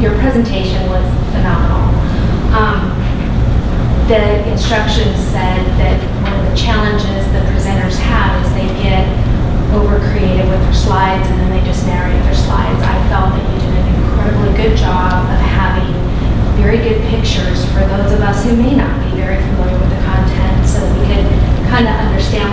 Your presentation was phenomenal. The instructions said that one of the challenges the presenters have is they get over creative with their slides and then they just narrate their slides. I felt that you did an incredibly good job of having very good pictures for those of us who may not be very familiar with the content, so we could kind of understand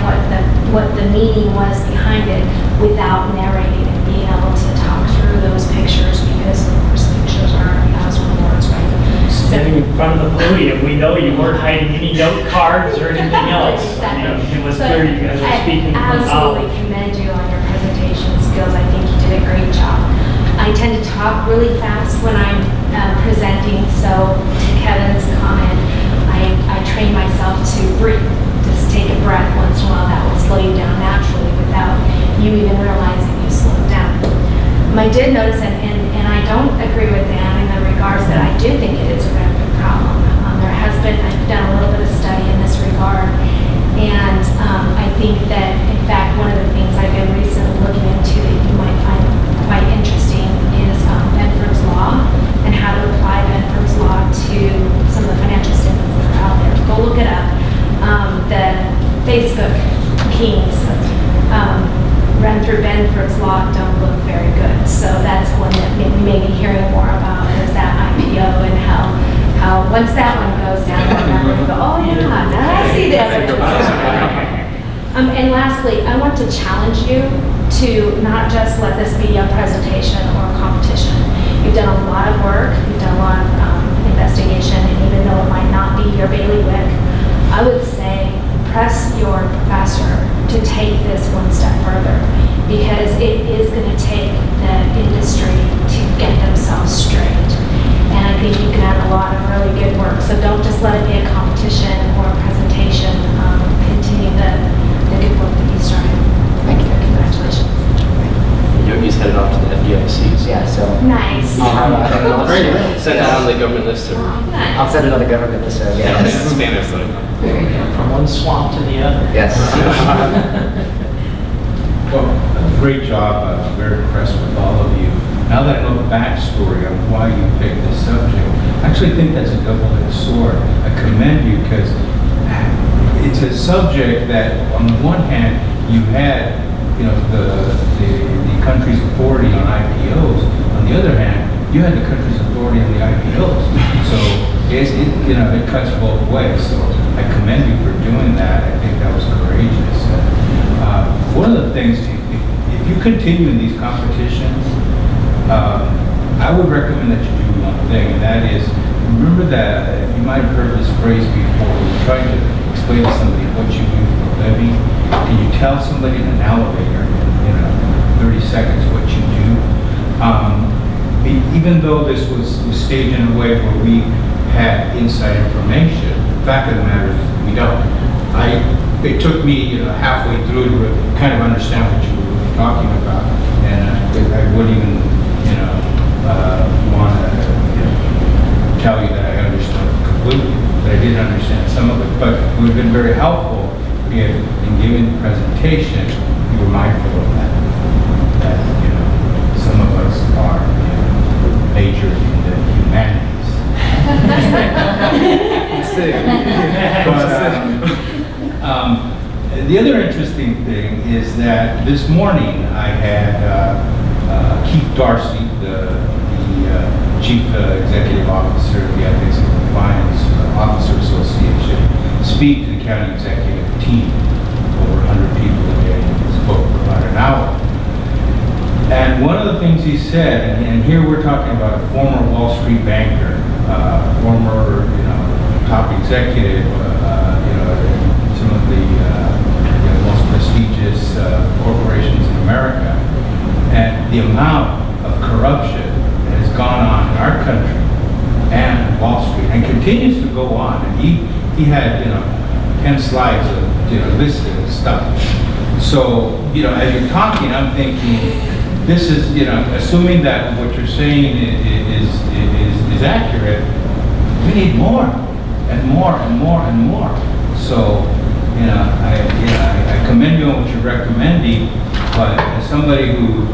what the meaning was behind it without narrating and being able to talk through those pictures, because of course pictures are as with words, right? Standing in front of the podium, we know you weren't hiding any note cards or anything else. Exactly. It was clear you guys were speaking I from absolutely knowledge. commend you on your presentation skills. I think you did a great job. I tend to talk really fast when I'm presenting, so to Kevin's comment, I train myself to breathe. Just take a breath once in a while. That will slow you down naturally without you even realizing you slowed down. I did notice, and I don't agree with Dan in the regards that I do think it is a rampant problem. I've done a little bit of study in this regard, and I think that, in fact, one of the things I've been recently looking into that you might find quite interesting is Benford's Law and how to apply Benford's Law to some of the financial statements that are out there. Go look it up. The Facebook kings run through Benford's Law don't look very good. So that's one that we may be hearing more about, is that IPO and how once that one goes down, we'll go, oh yeah, now I see the evidence. And lastly, I want to challenge you to not just let this be a presentation or a competition. You've done a lot of work, you've done a lot of investigation, and even though it might not be your bailiwick, I would say press your professor to take this one step further, because it is going to take the industry to get themselves straight. And I think you can add a lot of really good work. So don't just let it be a competition or a presentation. Continue the good work that you started. Thank you. Congratulations. Yogi's headed off to the FDIC. Yeah, so Nice. Send that on the government list. I'll send another government to serve. Yeah, Yes. Spanish. From one swamp to the other. Yes. Well, great job. I'm very impressed with all of you. Now that I know the backstory of why you picked this subject, I actually think that's a double-edged sword. I commend you because it's a subject that, on the one hand, you had, the country's authority on IPOs. On the other hand, you had the country's authority on the IPOs. So it cuts both ways. So I commend you for doing that. I think that was courageous. One of the things, if you continue in these competitions, I would recommend that you do one thing, and that is, remember that you might have heard this phrase before. When you're trying to explain to somebody what you do for a living, and you tell somebody in an elevator in 30 seconds what you do. Even though this was staged in a way where we had inside information, the fact of the matter is we don't. It took me halfway through to kind of understand what you were talking about, and I wouldn't even want to tell very helpful if, in giving the presentation, you were mindful of that. That, you know, some of us are, you know, majored in the humanities. But, the other interesting thing is that this morning I had Keith Darcy, the Chief Executive Officer of the Ethics and Compliance Officer Association, speak to the county executive team. Over 100 people today. He spoke for about an hour. And one of the things he said, and here we're talking about a former Wall Street banker, former, you know, top executive, you know, in some of the you know, most prestigious corporations in America, and the amount of corruption that has gone on in our country and Wall Street, and continues to go on. And he had, you know, 10 slides of, you know, listed and stuff. So, you know, as you're talking, I'm thinking, this is, you know, assuming that what you're saying is accurate, we need more and more and more and more. So, you know, I commend you on what you're recommending, but as somebody who,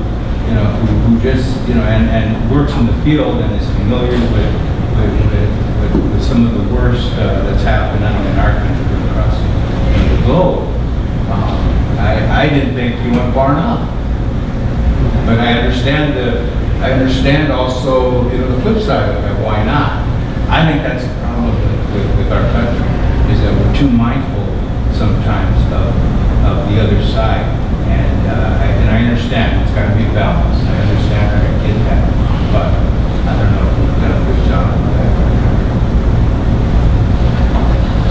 you know, who just, you know, and works in the field and is familiar with some of the worst that's happened not only in our country but across the globe, I didn't think you went far enough. But I understand also, you know, the flip side of it. Why not? I think that's the problem with our country, is that we're too mindful sometimes of the other side. And I understand it's got to be balanced. I understand, I get that, but I don't know if we've done a good job of that.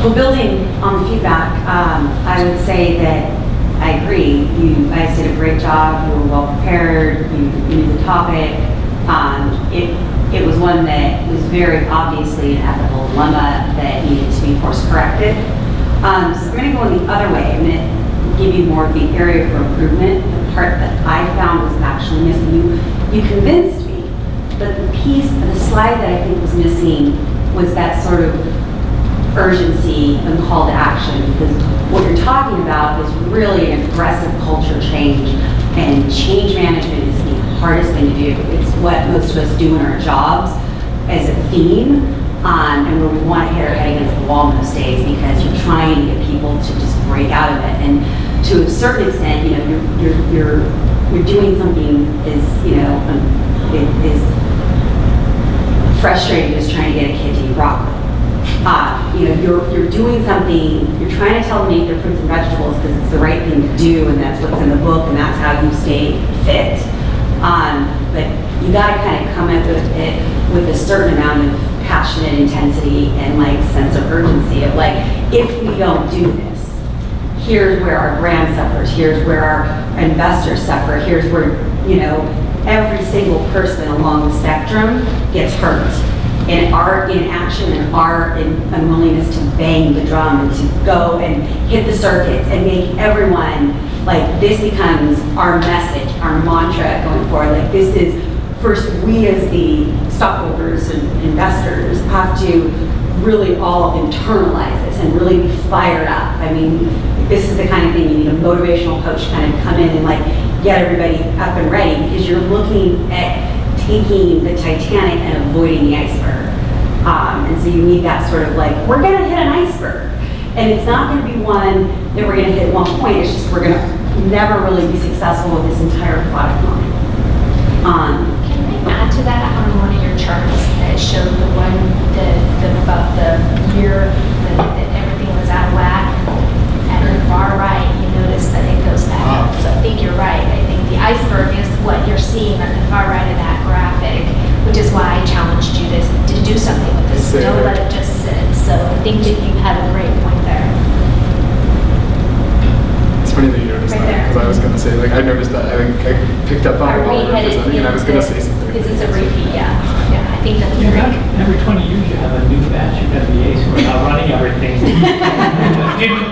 Well, building on the feedback, I would say that I agree. You guys did a great job. You were well prepared. You knew the topic. It was one that was very obviously an ethical dilemma that needed to be course corrected. So I'm going to go in the other way. I'm going to give you more of the area for improvement. The part that I found was actually missing. You convinced me, but the piece, the slide that I think was missing was that sort of urgency and call to action, because what you're talking about is really an aggressive culture change, and change management is the hardest thing to do. It's what most of us do in our jobs as a theme, and where we want to hit our head against the wall most days because you're trying to get people to just break out of it. And to a certain extent, you know, you're doing something is, you know, is frustrating as trying to get a kid to eat broccoli. You know, you're doing something, you're trying to tell them to eat their fruits and vegetables because it's the right thing to do, and that's what's in the book, and that's how you stay fit. But you got to kind of come up with it with a certain amount of passionate intensity and like sense of urgency of like, if we don't do this, here's where our brand suffers, here's where our investors suffer, here's where, you know, every single person along the spectrum gets hurt. And our inaction and our unwillingness to bang the drum and to go and hit the circuits and make everyone, like, this becomes our message, our mantra going forward. Like, this is, first, we as the stockholders and investors have to really all internalize this and really be fired up. I mean, this is the kind of thing you need a motivational coach to kind of come in and like get everybody up and ready, because you're looking at taking the Titanic and avoiding the iceberg. And so you need that sort of like, we're going to hit an iceberg. And it's not going to be one that we're going to hit at one point. It's just we're going to never really be successful with this entire product line. Can I add to that on one of your charts that showed the one about the year that everything was out of whack? At the far right, you notice that it goes back up. So I think you're right. I think the iceberg is what you're seeing on the far right of that graphic, which is why I challenged you to do something with this. Don't let it just sit. So I think that you had a great point there. It's funny that you noticed Right that, because I was going to say, like, I noticed that. I think I picked up on it while we were presenting, and I was going to say something. Because it's a repeat, yeah. Yeah, I think that's You great. have, every 20 years you have a new batch of MBAs who are now running everything.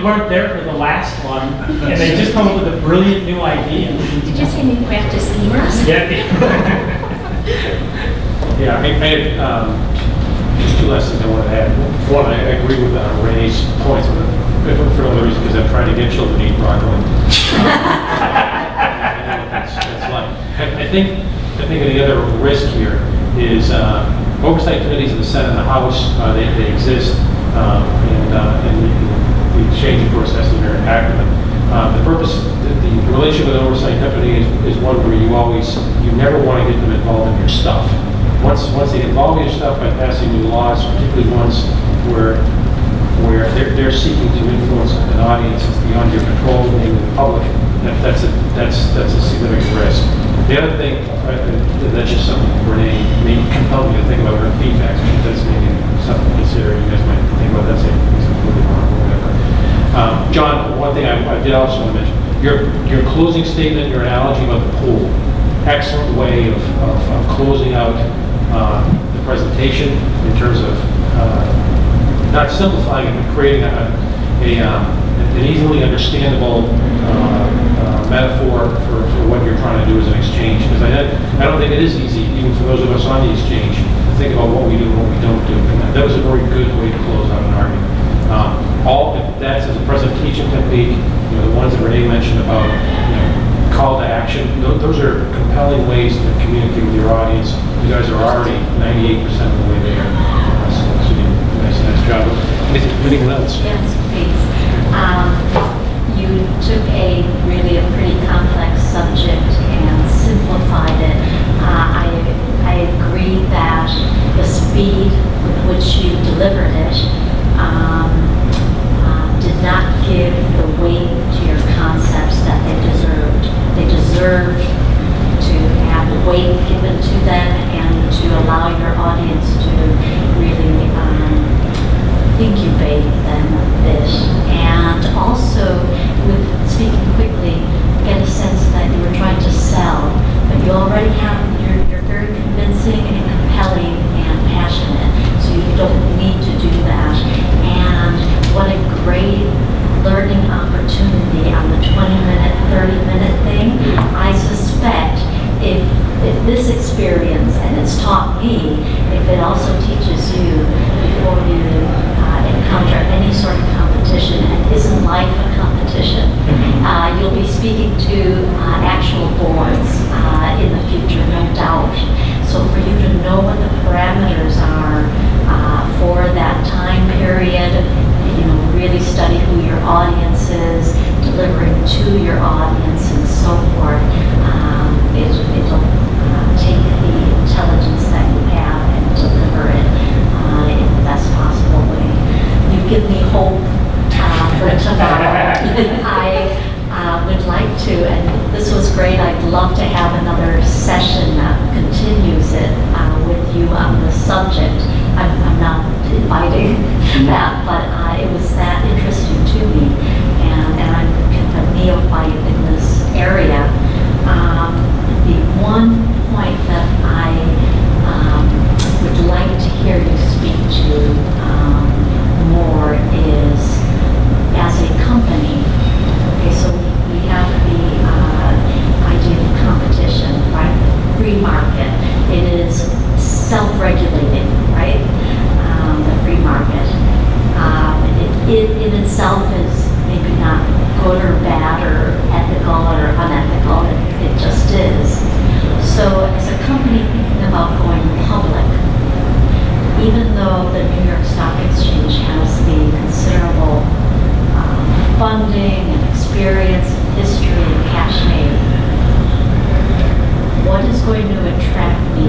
weren't there for the last one, and they just come up with a brilliant new idea. Did you say new practice schemas? Yeah. Yeah, I had just two lessons I wanted to add. One, I agree with Renee's points on for another reason, because I'm trying to get children to eat broccoli. I know what that's like. I think the other risk here is oversight committees in the Senate and the House. They exist, and the exchange, of course, has to be very active. The purpose, the relationship with an oversight company is one where you never want to get them involved in your stuff. Once they get involved in your stuff by passing new laws, particularly ones where they're seeking to influence an audience that's beyond your control, namely the public, that's a significant risk. The other thing, that's just something Renee may compel me to think about her feedback. I think that's maybe something to consider. You guys might think about that, say it's completely wrong or whatever. John, one thing I did also want to mention, your closing statement, your analogy about the pool, excellent way of closing out the presentation in terms of not simplifying it, but creating an easily understandable metaphor for what you're trying to do as an exchange. Because I don't think it is easy, even for those of us on the exchange, to think about what we do and what we don't do. And that was a very good way to close out an argument. If that's as a presentation technique, the ones that Renee mentioned about, call to action, those are compelling ways to communicate with your audience. You guys are already 98% of the way there. So you did a nice job. Anything else? Yes, please. You took a pretty complex subject and simplified it. I agree that the speed with which you delivered it did not give the weight to your concepts that they deserved. They deserved to have the weight given to them and to allow your audience to really incubate them a bit. And also, with speaking quickly, get a sense that you were trying to sell, but you already have, you're very convincing and compelling and passionate, so you don't need to do that. And what a great learning opportunity on the 20-minute, 30-minute thing. I suspect if this experience, and it's taught me, if it also teaches you before you encounter any sort of competition, and isn't life a competition, you'll be speaking to actual boards in the future, no doubt. So for you to know what the parameters are for that time period, really study who your audience is, delivering to your audience, and so forth. It'll take the intelligence that you have and deliver it in the best possible way. You give me hope for tomorrow. I would like to, and this was great. I'd love to have another session that continues it with you on this subject. I'm not inviting that, but it was that interesting to me, and I'm kind of a neophyte in this area. The one point that I would like to hear you speak to more is, as a company, okay, so we have the idea of competition, right? Free market. It is self-regulating, right? The free market. It in itself is maybe not good or bad or ethical or unethical. It just is. So as a company thinking about going public, even though the New York Stock Exchange has the considerable funding and experience and history and cachet, what is going to attract me